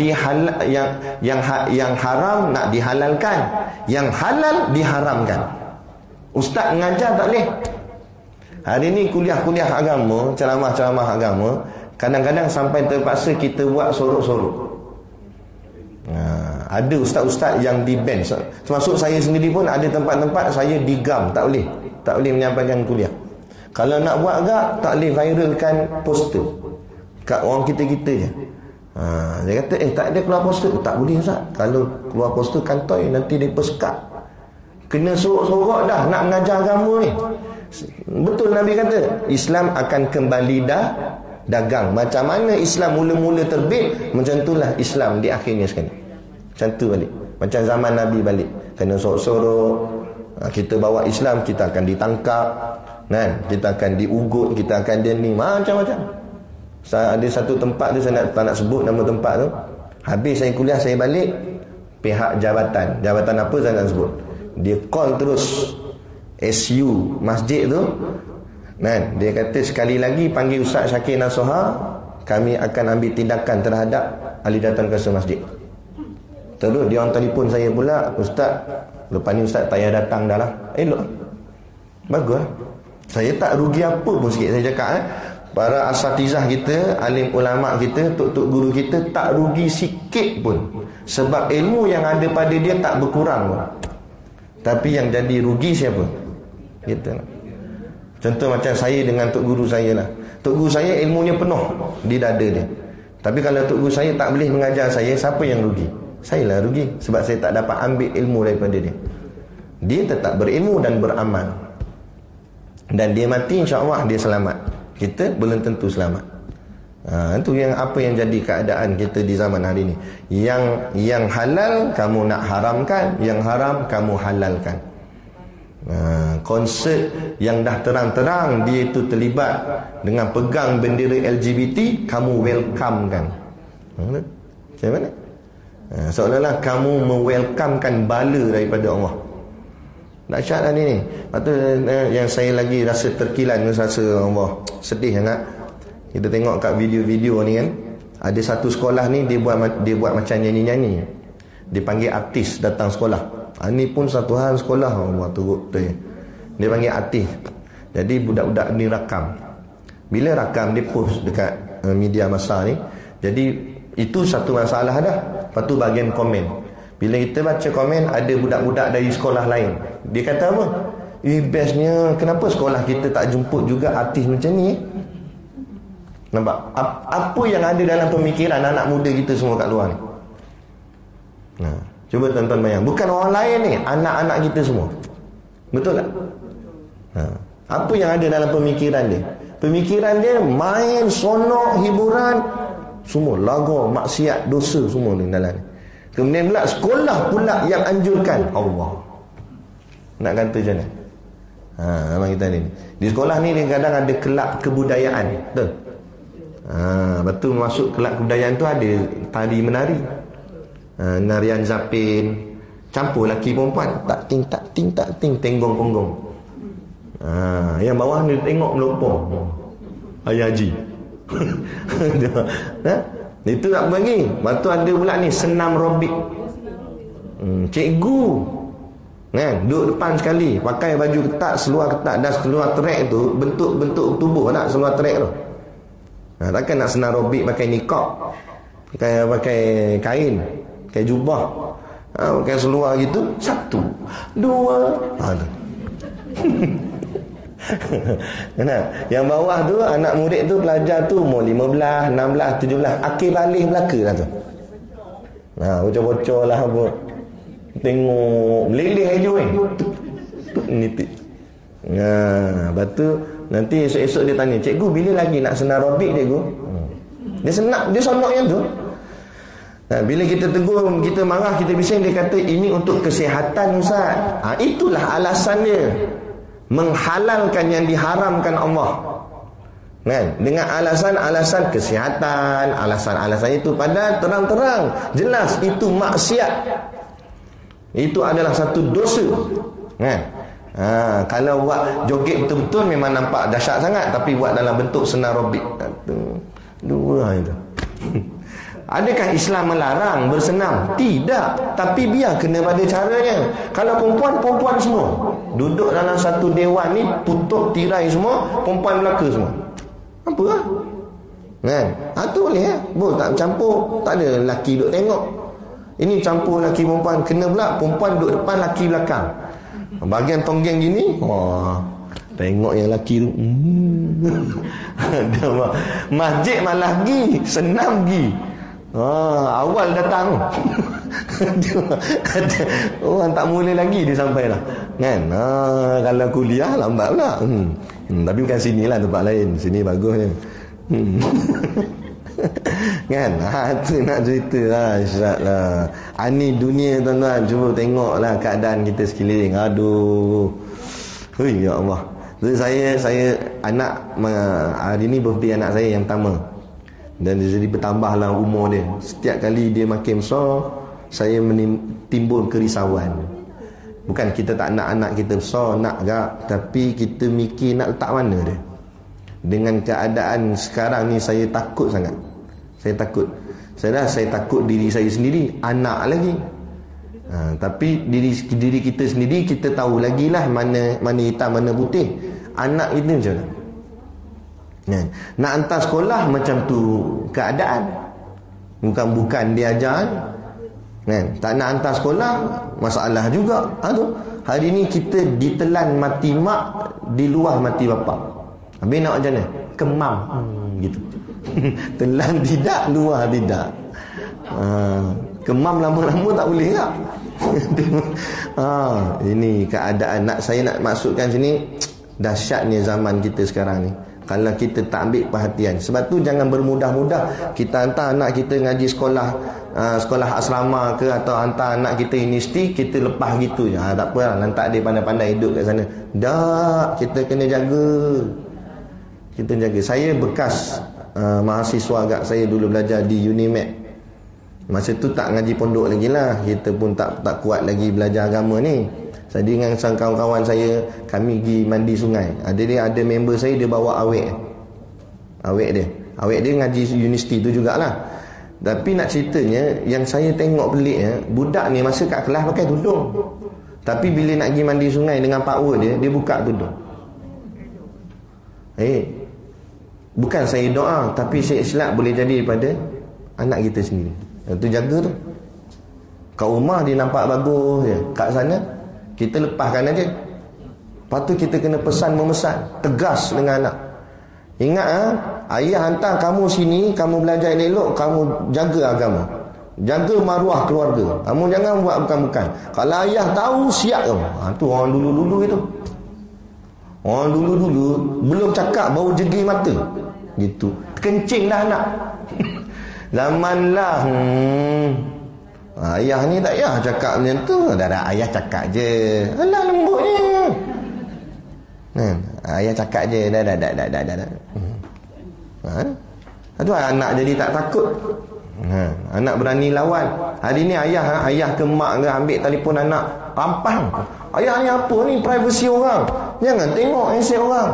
S1: haram nak dihalalkan, yang halal diharamkan. Ustaz mengajar tak boleh. Hari ni kuliah-kuliah agama, ceramah-ceramah agama, kadang-kadang sampai terpaksa kita buat sorok-sorok. Ada ustaz-ustaz yang di ban. Termasuk saya sendiri pun ada tempat-tempat saya digam, tak boleh menyampaikan kuliah. Kalau nak buat agak, tak boleh viralkan poster kat orang kita-kita je. Dia kata tak ada keluar poster. Tak boleh Ustaz. Kalau keluar poster kantoi nanti dia persekat. Kena sorok-sorok dah nak mengajar agama ni. Betul Nabi kata Islam akan kembali dagang. Macam mana Islam mula-mula terbit, macam itulah Islam di akhirnya sekali. Macam tu balik. Macam zaman Nabi balik. Kena sorok-sorok. Kita bawa Islam, kita akan ditangkap, kan? Kita akan diugut, kita akan ni macam-macam. Ada satu tempat tu, saya tak nak sebut nama tempat tu. Habis saya kuliah, saya balik, pihak jabatan apa saya tak sebut, dia call terus SU masjid tu, kan? Dia kata sekali lagi panggil Ustaz Syakir Nasuha, kami akan ambil tindakan terhadap ahli datang kuasa masjid. Terus dia orang telefon saya pula, Ustaz, lepas ni Ustaz tak payah datang dah lah. Elok, bagus lah. Saya tak rugi apa pun sikit. Saya cakap para asatizah kita, alim ulama kita, tok-tok guru kita tak rugi sikit pun. Sebab ilmu yang ada pada dia tak berkurang pun. Tapi yang jadi rugi siapa? Kita lah. Contoh macam saya dengan tok guru saya lah. Tok guru saya ilmunya penuh di dada dia. Tapi kalau tok guru saya tak boleh mengajar saya, siapa yang rugi? Saya lah rugi. Sebab saya tak dapat ambil ilmu daripada dia. Dia tetap berilmu dan beramal. Dan dia mati, insya-Allah dia selamat. Kita belum tentu selamat. Itu yang apa yang jadi keadaan kita di zaman hari ini. Yang halal kamu nak haramkan, yang haram kamu halalkan. Konsert yang dah terang-terang dia itu terlibat dengan pegang bendera LGBT, kamu welcome kan. Macam mana? Seolah-olah kamu mewelcomekan bala daripada Allah. Dahsyat lah ni. Lepas tu yang saya lagi rasa terkilan, rasa Allah sedih sangat. Kita tengok kat video-video ni kan, ada satu sekolah ni dia buat macam nyanyi-nyanyi. Dia panggil artis datang sekolah. Ni pun satu hal sekolah Allah turut dia. Dia panggil artis. Jadi budak-budak ni rakam. Bila rakam dia post dekat media masa ni. Jadi itu satu masalah dah. Lepas tu bahagian komen. Bila kita baca komen, ada budak-budak dari sekolah lain. Dia kata apa? Bestnya, kenapa sekolah kita tak jemput juga artis macam ni? Nampak? Apa yang ada dalam pemikiran anak muda kita semua kat luar ni? Cuba tuan-tuan bayang. Bukan orang lain ni, anak-anak kita semua. Betul tak? Apa yang ada dalam pemikiran dia? Pemikiran dia main, sonok, hiburan, semua lagu, maksiat, dosa semua ni dalam ni. Kemudian pula sekolah pula yang anjurkan Allah. Nak kata macam mana? Memang kita ni di sekolah ni kadang ada kelab kebudayaan. Betul? Lepas tu masuk kelab kebudayaan tu ada tari menari, narian zapin, campur lelaki perempuan, tak ting tenggong ponggong. Yang bawah ni tengok melopong ayah haji. Itu tak bagi. Lepas tu ada pula ni senam robik. Cikgu duduk depan sekali, pakai baju ketat, seluar ketat, dan seluar trek tu bentuk tubuh tak seluar trek tu. Takkan nak senam robik pakai nikab, pakai kain, pakai jubah. Pakai seluar gitu, 1, 2. Kenapa? Yang bawah tu anak murid tu pelajar tu umur 15, 16, 17, akhir balik belaka lah tu. Bocor-bocor lah apa. Tengok meleleh hijau ni. Nitik. Lepas tu nanti esok-esok dia tanya, cikgu bila lagi nak senar robik cikgu? Dia sonok yang tu. Bila kita tegur, kita marah, kita bising, dia kata ini untuk kesihatan Ustaz. Itulah alasan dia, menghalalkan yang diharamkan Allah, kan? Dengan alasan-alasan kesihatan, alasan-alasan itu padahal terang-terang jelas itu maksiat, itu adalah satu dosa, kan? Kalau buat joget betul-betul memang nampak dahsyat sangat, tapi buat dalam bentuk senar robik, dua itu. Adakah Islam melarang bersenam? Tidak. Tapi biar kena pada caranya. Kalau perempuan semua duduk dalam satu dewan ni, tutup tirai semua, perempuan belaka semua, apa lah, kan? Tu boleh boleh tak campur, tak ada lelaki duduk tengok. Ini campur lelaki perempuan, kena pula perempuan duduk depan, lelaki belakang. Bahagian tonggeng gini, tengok yang lelaki tu. Masjid malah pergi, senam pergi. Awal datang. Orang tak mula lagi dia sampai lah, kan? Kalau kuliah lambat pula. Tapi bukan sini lah, tempat lain. Sini bagusnya. Kan? Tu nak cerita lah, Isyad lah. Ni dunia tuan-tuan. Cuba tengok lah keadaan kita sekeliling. Aduh. Ya Allah. Jadi saya anak, hari ni birthday anak saya yang pertama. Dan jadi bertambahlah umur dia. Setiap kali dia makin besar, saya timbul kerisauan. Bukan kita tak nak anak kita besar, nak gak, tapi kita mikir nak letak mana dia. Dengan keadaan sekarang ni, saya takut sangat. Saya takut. Saya takut diri saya sendiri, anak lagi. Tapi diri kita sendiri, kita tahu lagi lah mana hitam, mana putih. Anak itu macam mana? Nak hantar sekolah macam tu keadaan. Bukan dia ajar, kan? Tak nak hantar sekolah, masalah juga. Hari ni kita ditelan mati mak, di luar mati bapa. Habis nak macam mana? Kemam gitu. Telan tidak, luar tidak. Kemam lama-lama tak boleh tak? Ini keadaan. Saya nak maksudkan sini, dahsyatnya zaman kita sekarang ni. Kalau kita tak ambil perhatian. Sebab tu jangan bermudah-mudah kita hantar anak kita ngaji sekolah, sekolah asrama ke, atau hantar anak kita universiti, kita lepas gitu je. Tak apa lah, lantak dia pandai-pandai hidup kat sana. Tak, kita kena jaga. Kita jaga. Saya bekas mahasiswa agak, saya dulu belajar di UniMed. Masa tu tak ngaji pondok lagi lah. Kita pun tak kuat lagi belajar agama ni. Saya dengan kawan-kawan saya, kami pergi mandi sungai. Ada member saya, dia bawa awek dia ngaji universiti tu jugalah. Tapi nak ceritanya, yang saya tengok pelik, budak ni masa kat kelas pakai tudung, tapi bila nak pergi mandi sungai dengan power dia buka tudung. Bukan saya doa, tapi saya silap boleh jadi daripada anak kita sendiri. Itu jaga tu. Kat rumah dia nampak bagus je, kat sana kita lepaskan aja. Lepas tu kita kena pesan memesan, tegas dengan anak. Ingat ayah hantar kamu sini, kamu belajar elok, kamu jaga agama, jaga maruah keluarga. Kamu jangan buat bukan-bukan. Kalau ayah tahu, siap kamu. Tu orang dulu-dulu itu. Orang dulu-dulu belum cakap bau jegi mata gitu, kencing dah anak. Zaman lah ayah ni tak payah cakap macam tu. Dah ayah cakap je. Alah lembutnya. Ayah cakap je. Dah. Itu anak jadi tak takut. Anak berani lawan. Hari ni ayah ke mak ke ambil telefon anak, pampang. Ayah ni apa ni, privasi orang. Jangan tengok handset orang.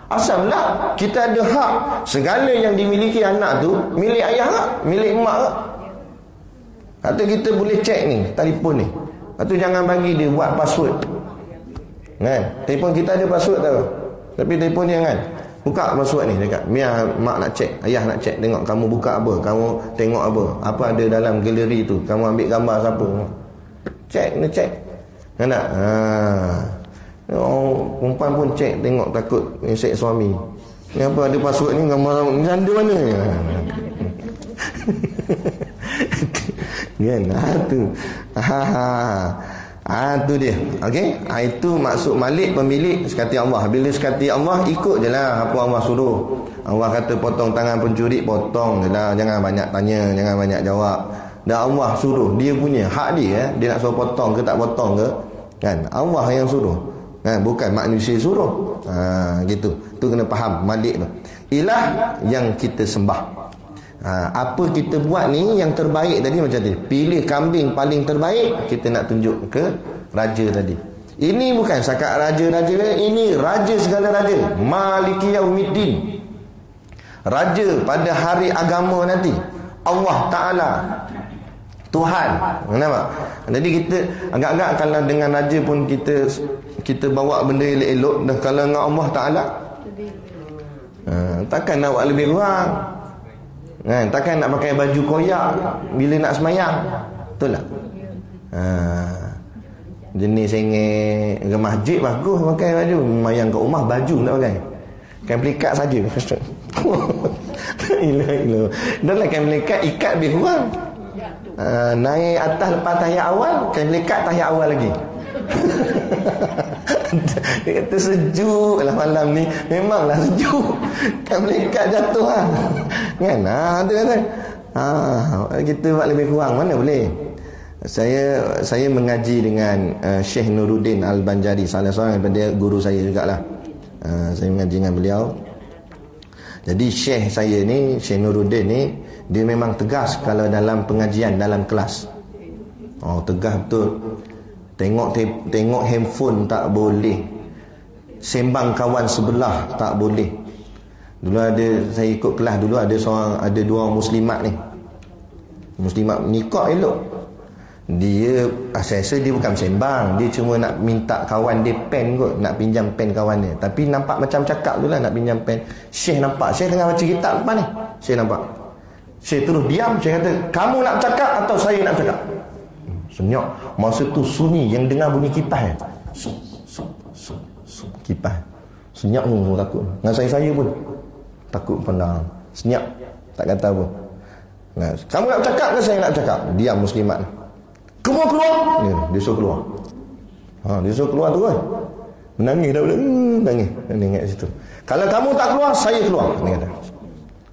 S1: Asallah kita ada hak. Segala yang dimiliki anak tu milik ayah tak? Milik mak tak? Atau kita boleh cek ni telefon ni. Atau jangan bagi dia buat password. Kan? Telefon kita ada password tau. Tapi telefon dia kan, buka password ni dekat. Biar mak nak cek, ayah nak cek, tengok kamu buka apa, kamu tengok apa ada dalam galeri tu, kamu ambil gambar siapa. Kena cek. Kan tak? Perempuan pun cek, tengok takut mesej suami. Ni apa ada password ni, gambar janda mana ni? Kan? Tu dia. Okey? Itu maksud malik pemilik sekati Allah. Bila sekati Allah, ikut je lah apa Allah suruh. Allah kata potong tangan pencuri, potong je lah. Jangan banyak tanya, jangan banyak jawab. Dan Allah suruh, dia punya hak dia. Dia nak suruh potong ke tak potong ke, kan? Allah yang suruh, kan? Bukan manusia suruh. Gitu. Tu kena faham malik tu. Ilah yang kita sembah. Apa kita buat ni yang terbaik tadi macam tadi. Pilih kambing paling terbaik, kita nak tunjuk ke raja tadi. Ini bukan sakat raja-raja, ini raja segala raja, Maliki Yaumiddin, raja pada hari agama nanti, Allah Ta'ala, Tuhan. Kenapa? Jadi kita agak-agak kalau dengan raja pun kita bawa benda elok-elok, dan kalau dengan Allah Ta'ala takkan nak buat lebih kurang, kan? Takkan nak pakai baju koyak bila nak semayang. Betul tak? Jenis sengit ke masjid bagus pakai baju, semayang kat rumah baju nak pakai kain pelikat saja. Ilah. Dah lah kain pelikat ikat lebih kurang. Naik atas lepas tahiyat awal, kain pelikat tahiyat awal lagi. Dia kata sejuk lah malam ni. Memanglah sejuk, kan melekat jatuh lah, kan? Tu kata kita buat lebih kurang, mana boleh. Saya mengaji dengan Syekh Nuruddin Al-Banjari, salah seorang daripada guru saya jugalah. Saya mengaji dengan beliau. Jadi Syekh saya ni, Syekh Nuruddin ni, dia memang tegas kalau dalam pengajian, dalam kelas. Tegas betul. Tengok handphone tak boleh, sembang kawan sebelah tak boleh. Dulu saya ikut kelas dulu, ada dua muslimat ni. Muslimat nikah elok. Dia saya rasa dia bukan sembang, dia cuma nak minta kawan dia pen kot, nak pinjam pen kawan dia. Tapi nampak macam cakap tu lah, nak pinjam pen. Syekh nampak, Syekh tengah baca kitab depan ni. Syekh nampak, Syekh terus diam. Syekh kata, kamu nak cakap atau saya nak cakap? Senyap. Masa tu sunyi, yang dengar bunyi kipas. Kipas. Senyap pun takut. Dengan saya pun takut pandang. Senyap, tak kata apa. Kamu nak cakap ke saya nak cakap? Diam muslimat. Keluar. Dia suruh keluar. Dia suruh keluar tu kan. Menangis dah. Nangis kat situ. Kalau kamu tak keluar, saya keluar, dia kata.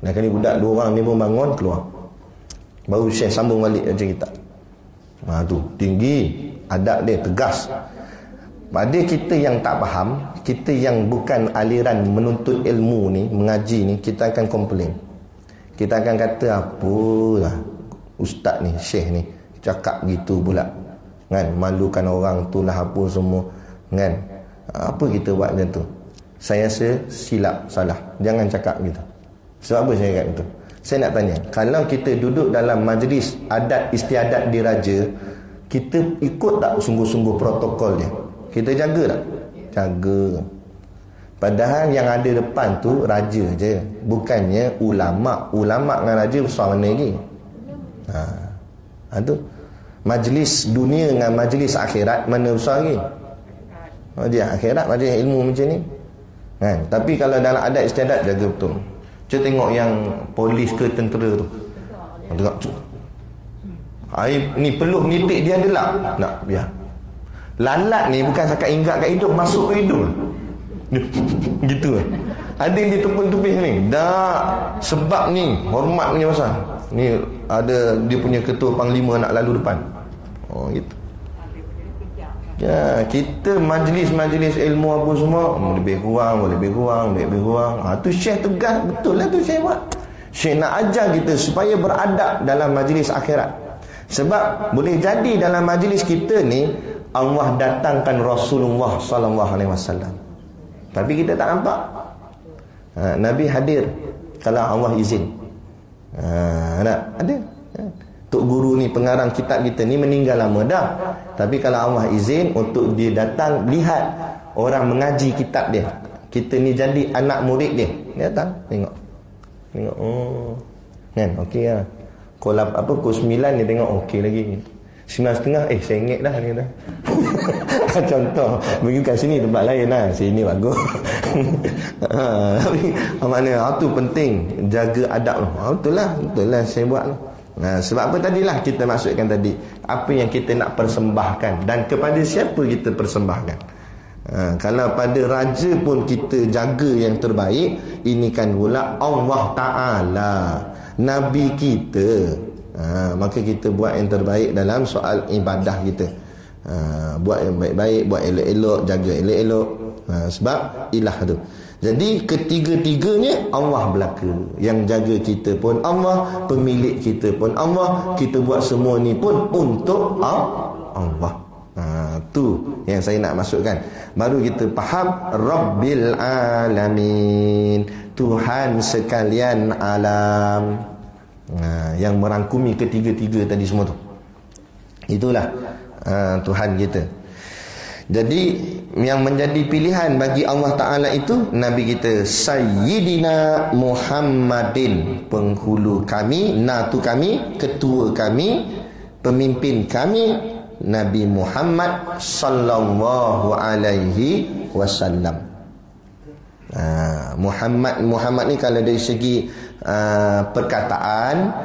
S1: Dan kali budak dua orang ni pun bangun keluar. Baru Syekh sambung balik baca kitab. Tu tinggi, adab dia tegas. Pada kita yang tak faham, kita yang bukan aliran menuntut ilmu ni, mengaji ni, kita akan komplain. Kita akan kata, apalah ustaz ni, syekh ni cakap gitu pula, kan? Malukan orang tu lah apa semua, kan? Apa kita buat macam tu? Saya rasa silap, salah. Jangan cakap gitu. Sebab apa saya cakap gitu? Saya nak tanya, kalau kita duduk dalam majlis adat istiadat diraja, kita ikut tak sungguh-sungguh protokol dia? Kita jaga tak? Jaga. Padahal yang ada depan tu raja je, bukannya ulama. Ulama dengan raja besar mana lagi? Tu majlis dunia dengan majlis akhirat, mana besar lagi? Majlis akhirat, majlis ilmu macam ni, kan? Tapi kalau dalam adat istiadat, jaga betul. Cuba tengok yang polis ke tentera tu, tengok tu, ni peluh nitik dia adalah nak biar. Lalat ni bukan sakat ingat kat hidung, masuk ke hidung gitu kan. Ada yang ditepun-tepis ni dah, sebab ni hormat punya pasal ni, ada dia punya ketua panglima nak lalu depan. Gitu ya. Kita majlis-majlis ilmu apa semua, lebih kurang. Tu Syekh tegas betul lah tu Syekh buat. Syekh nak ajar kita supaya beradab dalam majlis akhirat. Sebab boleh jadi dalam majlis kita ni Allah datangkan Rasulullah sallallahu alaihi wasallam, tapi kita tak nampak. Nabi hadir kalau Allah izin. Ada. Tok guru ni, pengarang kitab kita ni meninggal lama dah, tapi kalau Allah izin untuk dia datang lihat orang mengaji kitab dia, kita ni jadi anak murid dia, dia datang tengok. Kan okey lah. Pukul 9 dia tengok okey lagi. 9.5 RM1 dah ni dah. Contoh pergi kat sini tempat lain lah, sini bagus. Maknanya tu penting, jaga adab tu. Betul lah saya buat tu. Sebab apa tadilah kita maksudkan tadi, apa yang kita nak persembahkan dan kepada siapa kita persembahkan. Kalau pada raja pun kita jaga yang terbaik, ini kan pula Allah Ta'ala, Nabi kita. Maka kita buat yang terbaik dalam soal ibadah kita. Buat yang baik-baik, buat elok-elok, jaga elok-elok. Sebab ilah tu. Jadi ketiga-tiganya Allah belaka. Yang jaga kita pun Allah, pemilik kita pun Allah, kita buat semua ni pun untuk Allah. Tu yang saya nak masukkan. Baru kita faham Rabbil Alamin, Tuhan sekalian alam. Yang merangkumi ketiga-tiga tadi semua tu. Itulah Tuhan kita. Jadi yang menjadi pilihan bagi Allah Ta'ala itu Nabi kita Sayyidina Muhammadin, penghulu kami, natu kami, ketua kami, pemimpin kami, Nabi Muhammad sallallahu alaihi wasallam. Muhammad ni kalau dari segi perkataan,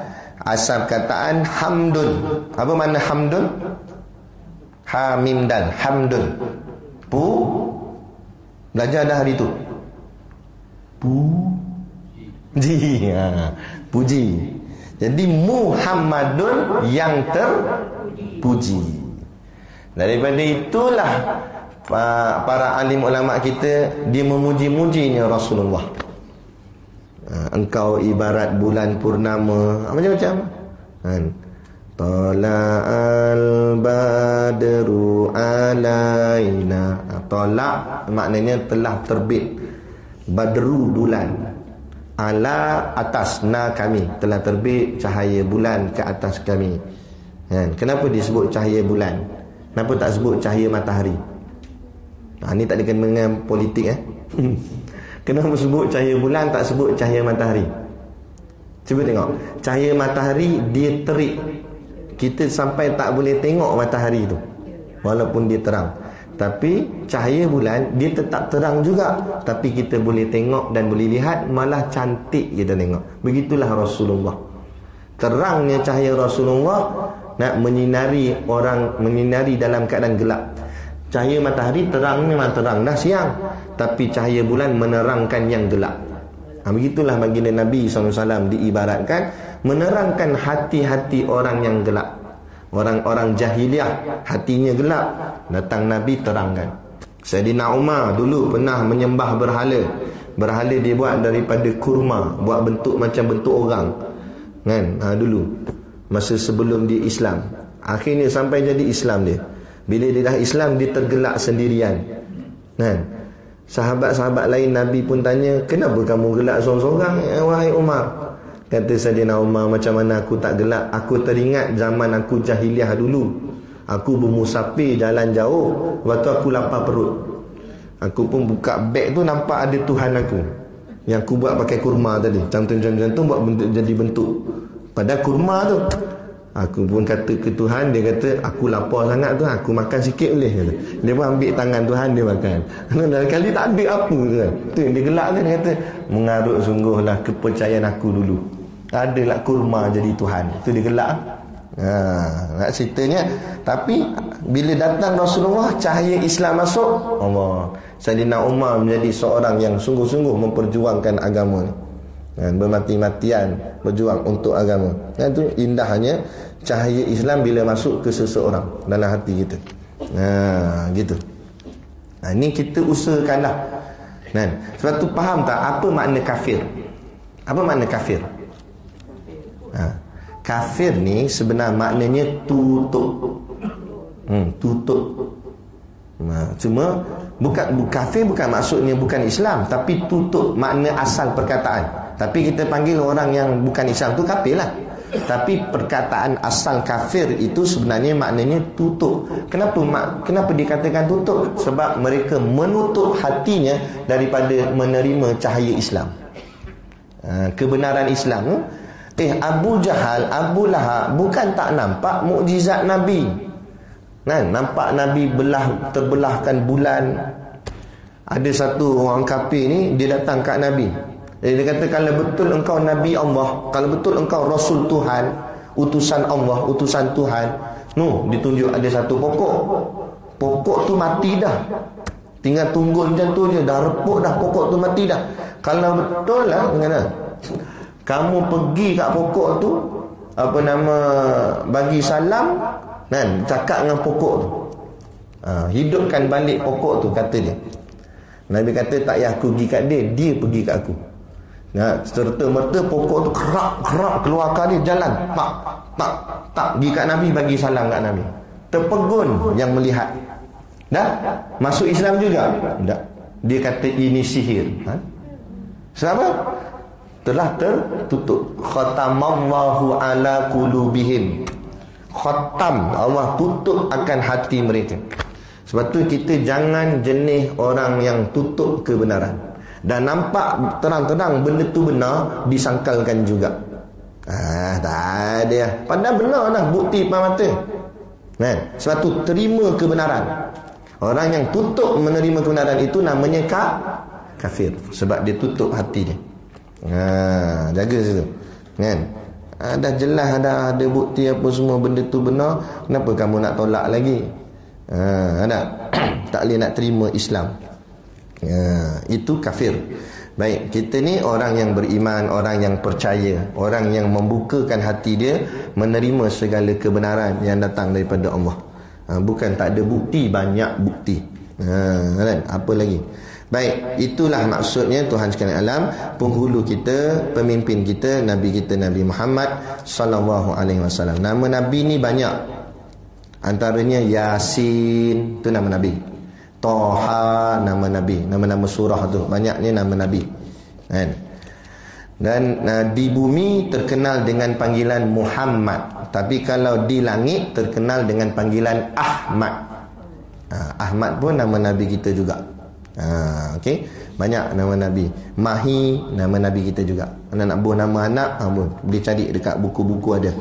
S1: asal perkataan hamdun. Apa makna hamdun? Ha mim dal, hamdun. Belajar dah hari tu. Puji. Jadi Muhammadun yang terpuji. Daripada itulah para alim ulama kita dia memuji-mujinya Rasulullah. Engkau ibarat bulan purnama, macam-macam. Tala'al badru alaina. Tala' maknanya telah terbit. Badru bulan, ala atas, na kami, telah terbit cahaya bulan ke atas kami. Kenapa disebut cahaya bulan? Kenapa tak sebut cahaya matahari? Ni tak ada kena dengan politik Kenapa sebut cahaya bulan, tak sebut cahaya matahari? Cuba tengok. Cahaya matahari dia terik, kita sampai tak boleh tengok matahari tu walaupun dia terang. Tapi cahaya bulan dia tetap terang juga, tapi kita boleh tengok dan boleh lihat, malah cantik kita tengok. Begitulah Rasulullah. Terangnya cahaya Rasulullah nak menyinari orang, menyinari dalam keadaan gelap. Cahaya matahari terang memang terang dah siang, tapi cahaya bulan menerangkan yang gelap. Begitulah baginda Nabi SAW diibaratkan menerangkan hati-hati orang yang gelap. Orang-orang jahiliah hatinya gelap, datang Nabi terangkan. Sayyidina Umar dulu pernah menyembah berhala. Berhala dia buat daripada kurma, buat bentuk macam bentuk orang, kan? Dulu masa sebelum dia Islam. Akhirnya sampai jadi Islam dia. Bila dia dah Islam, dia tergelak sendirian, kan? Sahabat-sahabat lain Nabi pun tanya, kenapa kamu gelak seorang-seorang, wahai Umar? Kata Sayyidina Umar, macam mana aku tak gelak? Aku teringat zaman aku jahiliah dulu. Aku bermusafir jalan jauh, waktu aku lapar perut, aku pun buka beg tu, nampak ada Tuhan aku yang aku buat pakai kurma tadi, cantum-cantum buat bentuk, jadi bentuk pada kurma tu. Aku pun kata ke Tuhan, dia kata aku lapar sangat tu, aku makan sikit boleh, kata. Dia pun ambil tangan Tuhan, dia makan. Dan kali tak ada apa kan. Tu dia gelak kan, dia kata mengarut sungguhlah kepercayaan aku dulu, adalah kurma jadi Tuhan. Tu dia gelak. Nak ceritanya. Tapi bila datang Rasulullah, cahaya Islam masuk, Allah, Sayyidina Umar menjadi seorang yang sungguh-sungguh memperjuangkan agama ni, bermati-matian berjuang untuk agama. Itu indahnya cahaya Islam bila masuk ke seseorang dalam hati kita. Gitu. Ini kita usahakanlah. Sebab tu faham tak apa makna kafir? Apa makna kafir? Kafir ni sebenarnya maknanya tutup. Tutup. Cuma kafir bukan maksudnya bukan Islam, tapi tutup makna asal perkataan. Tapi kita panggil orang yang bukan Islam tu kafir lah. Tapi perkataan asal kafir itu sebenarnya maknanya tutup. Kenapa dikatakan tutup? Sebab mereka menutup hatinya daripada menerima cahaya Islam, kebenaran Islam. Abu Jahal, Abu Lahab bukan tak nampak mukjizat Nabi. Nampak Nabi terbelahkan bulan. Ada satu orang kafir ni, dia datang kat Nabi. Dia kata, kalau betul engkau Nabi Allah, kalau betul engkau Rasul Tuhan, utusan Allah, utusan Tuhan, ditunjuk ada satu pokok. Pokok tu mati dah, tinggal tunggul macam tu je, dah repuk dah, pokok tu mati dah. Kalau betul lah, kamu pergi kat pokok tu, bagi salam, cakap dengan pokok tu, hidupkan balik pokok tu, kata dia. Nabi kata, tak payah aku pergi kat dia, dia pergi kat aku. Serta-merta pokok tu kerak keluarkan dia, jalan tak pergi kat Nabi, bagi salam kat Nabi. Terpegun yang melihat. Dah masuk Islam juga? Tak. Dia kata ini sihir. Sebab apa? Telah tertutup. Khatamallahu ala qulubihim. Khatam, Allah tutup akan hati mereka. Sebab tu kita jangan jenis orang yang tutup kebenaran. Dan nampak terang-terang benda tu benar, disangkalkan juga. Tak ada. Padahal benar dah, bukti depan mata. Sebab tu terima kebenaran. Orang yang tutup menerima kebenaran itu namanya kafir. Sebab dia tutup hati dia. Jaga situ. Dah jelas, dah ada bukti apa semua benda tu benar, kenapa kamu nak tolak lagi? Tak boleh nak terima Islam. Itu kafir. Baik, kita ni orang yang beriman, orang yang percaya, orang yang membukakan hati dia menerima segala kebenaran yang datang daripada Allah. Bukan tak ada bukti, banyak bukti. Apa lagi? Baik, itulah maksudnya Tuhan sekalian alam, penghulu kita, pemimpin kita, Nabi kita Nabi Muhammad sallallahu alaihi wasallam. Nama Nabi ni banyak. Antaranya Yasin, tu nama Nabi. Toha, nama Nabi. Nama-nama surah tu, banyaknya nama Nabi. Dan di bumi terkenal dengan panggilan Muhammad. Tapi kalau di langit terkenal dengan panggilan Ahmad. Ahmad pun nama Nabi kita juga. Okey, banyak nama Nabi. Mahi, nama Nabi kita juga. Anak nak buah nama anak, boleh cari dekat buku-buku ada.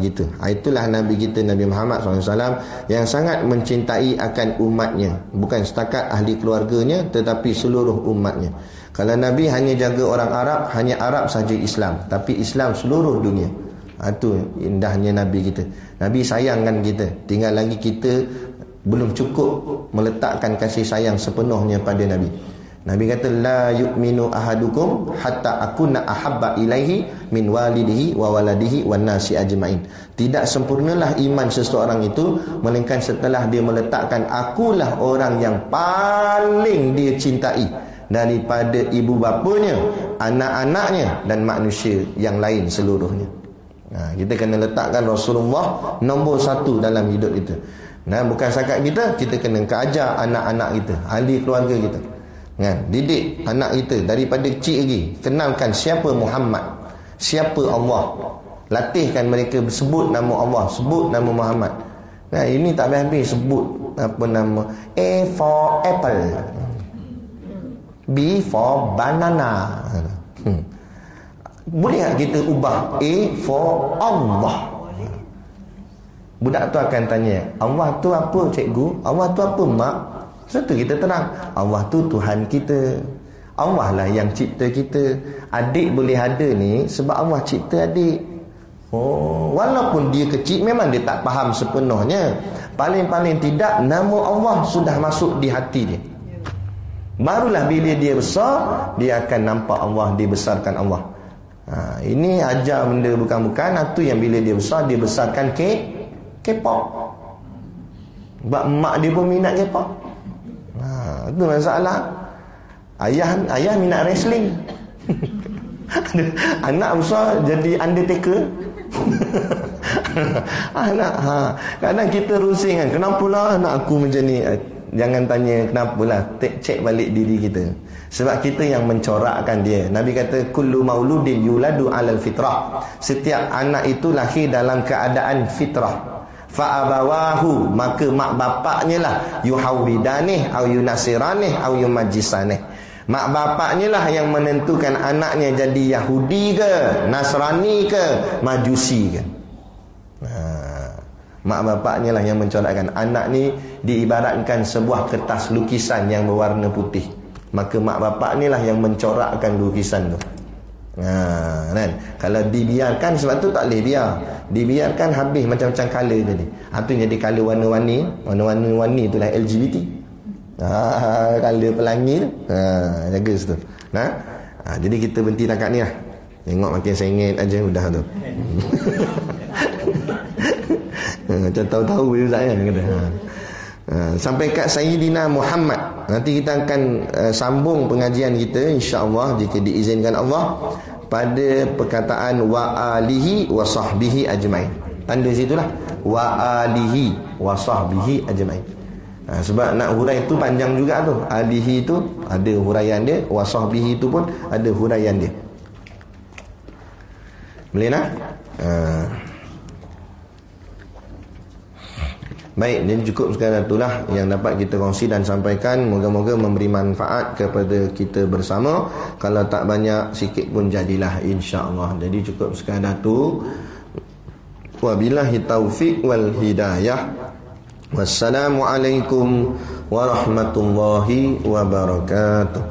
S1: Gitu. Itulah Nabi kita Nabi Muhammad SAW yang sangat mencintai akan umatnya. Bukan setakat ahli keluarganya, tetapi seluruh umatnya. Kalau Nabi hanya jaga orang Arab, hanya Arab saja Islam, tapi Islam seluruh dunia. Itu indahnya Nabi kita. Nabi sayangkan kita. Tinggal lagi kita belum cukup meletakkan kasih sayang sepenuhnya pada Nabi. Nabi kata, la yu'minu ahadukum hatta akuna ahabba ilaihi min walidihi wa waladihi wan nasi ajmain. Tidak sempurnalah iman seseorang itu melainkan setelah dia meletakkan akulah orang yang paling dia cintai daripada ibu bapanya, anak-anaknya dan manusia yang lain seluruhnya. Kita kena letakkan Rasulullah nombor satu dalam hidup kita. Bukan setakat kita kena keajar anak-anak kita, ahli keluarga kita. Didik anak kita daripada kecil lagi, kenalkan siapa Muhammad, siapa Allah, latihkan mereka sebut nama Allah, sebut nama Muhammad. Ini tak habis-habis sebut apa nama. A for apple, B for banana. Boleh tak kita ubah A for Allah? Budak tu akan tanya, Allah tu apa cikgu? Allah tu apa mak? Satu kita terang, Allah tu Tuhan kita. Allah lah yang cipta kita. Adik boleh ada ni sebab Allah cipta adik. Walaupun dia kecil, memang dia tak faham sepenuhnya. Paling-paling tidak, nama Allah sudah masuk di hati dia. Barulah bila dia besar, dia akan nampak Allah, dibesarkan Allah. Ini ajar benda bukan-bukan. Itu yang bila dia besar, dia besarkan K-pop. Sebab mak dia pun minat K-pop. Itu masalah. Ayah minat wrestling. Anak besar jadi undertaker. Kadang kita rusing kan, kenapalah anak aku macam ni. Jangan tanya kenapalah, cek balik diri kita. Sebab kita yang mencorakkan dia. Nabi kata, kullu mauludin yuladu alal fitrah. Setiap anak itu lahir dalam keadaan fitrah. Fa'abawahu, maka mak bapaknya lah yuhawridanih au yunasiranih au yumajisanih. Mak bapaknya lah yang menentukan anaknya jadi Yahudi ke, Nasrani ke, Majusi ke. Mak bapaknya lah yang mencorakkan. Anak ni diibaratkan sebuah kertas lukisan yang berwarna putih. Maka mak bapak ni lah yang mencorakkan lukisan tu. Kan? Kalau dibiarkan, sebab tu tak boleh biar. Dibiarkan habis macam-macam color jadi. Tu jadi color warna-warni. Warna-warni tu lah LGBT. Color pelangi tu. Jaga situ. Jadi kita berhenti takat ni lah. Tengok makin sengit aja udah tu. Macam tahu-tahu je Ustaz kan kata. Sampai kat Sayyidina Muhammad. Nanti kita akan sambung pengajian kita insya-Allah jika diizinkan Allah pada perkataan wa alihi wa sahbihi ajmain. Tanda situlah wa alihi wa sahbihi ajmain. Sebab nak hurai tu panjang juga tu. Alihi tu ada huraian dia, wa sahbihi tu pun ada huraian dia. Boleh nak? Baik, jadi cukup sekadar itulah yang dapat kita kongsi dan sampaikan. Moga-moga memberi manfaat kepada kita bersama. Kalau tak banyak, sikit pun jadilah insya-Allah. Jadi cukup sekadar itu. Wabillahi taufiq wal hidayah. Wassalamualaikum warahmatullahi wabarakatuh.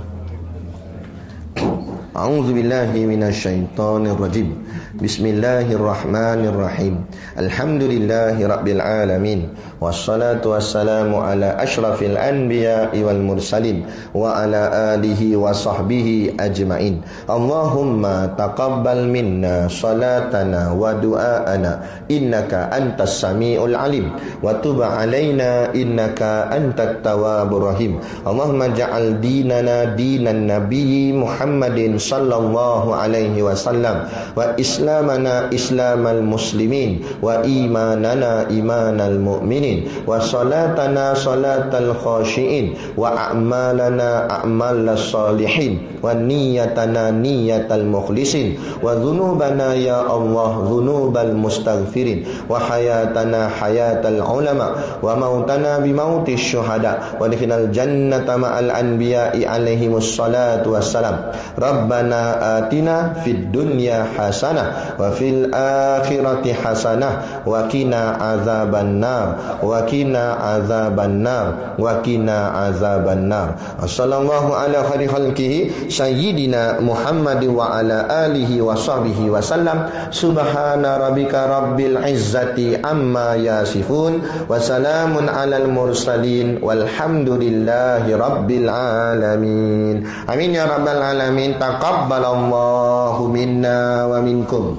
S1: A'udzubillahi minasyaitonir rajim. Bismillahirrahmanirrahim. Alhamdulillahi rabbil alamin. Wassalatu wassalamu ala asyrafil anbiya'i wal mursalin wa ala alihi wa sahbihi ajmain. Allahumma taqabbal minna salatana wa du'aana innaka antas samiul alim wa tub alaina innaka antat tawwabur rahim. Allahumma ja'al dinana dinan nabiyyi Muhammadin sallallahu alaihi wasallam wa islamana islamal muslimin wa imanana imanal mu'minin wa salatana salatal khashiin wa a'malana a'malas salihin wa niyatana niyatal mukhlisin wa dhunubana ya Allah dhunubal mustaghfirin wa hayatana hayatal ulama wa mautana bimautis syuhada wa difinal jannata ma'al anbiya'i alaihimus salatu wassalam. Rabbana atina fid dunya hasanah wa fil akhirati hasanah wa qina azabannar wa qina azabannar wa qina azabannar. Sallallahu ala khairi khalqihi sayyidina Muhammad wa ala alihi wa sahbihi wa sallam. Subhana rabbika rabbil izzati amma yasifun wa salamun alal mursalin walhamdulillahi rabbil alamin. Amin ya rabbal alamin. Taqabbalallahu minna wa minkum.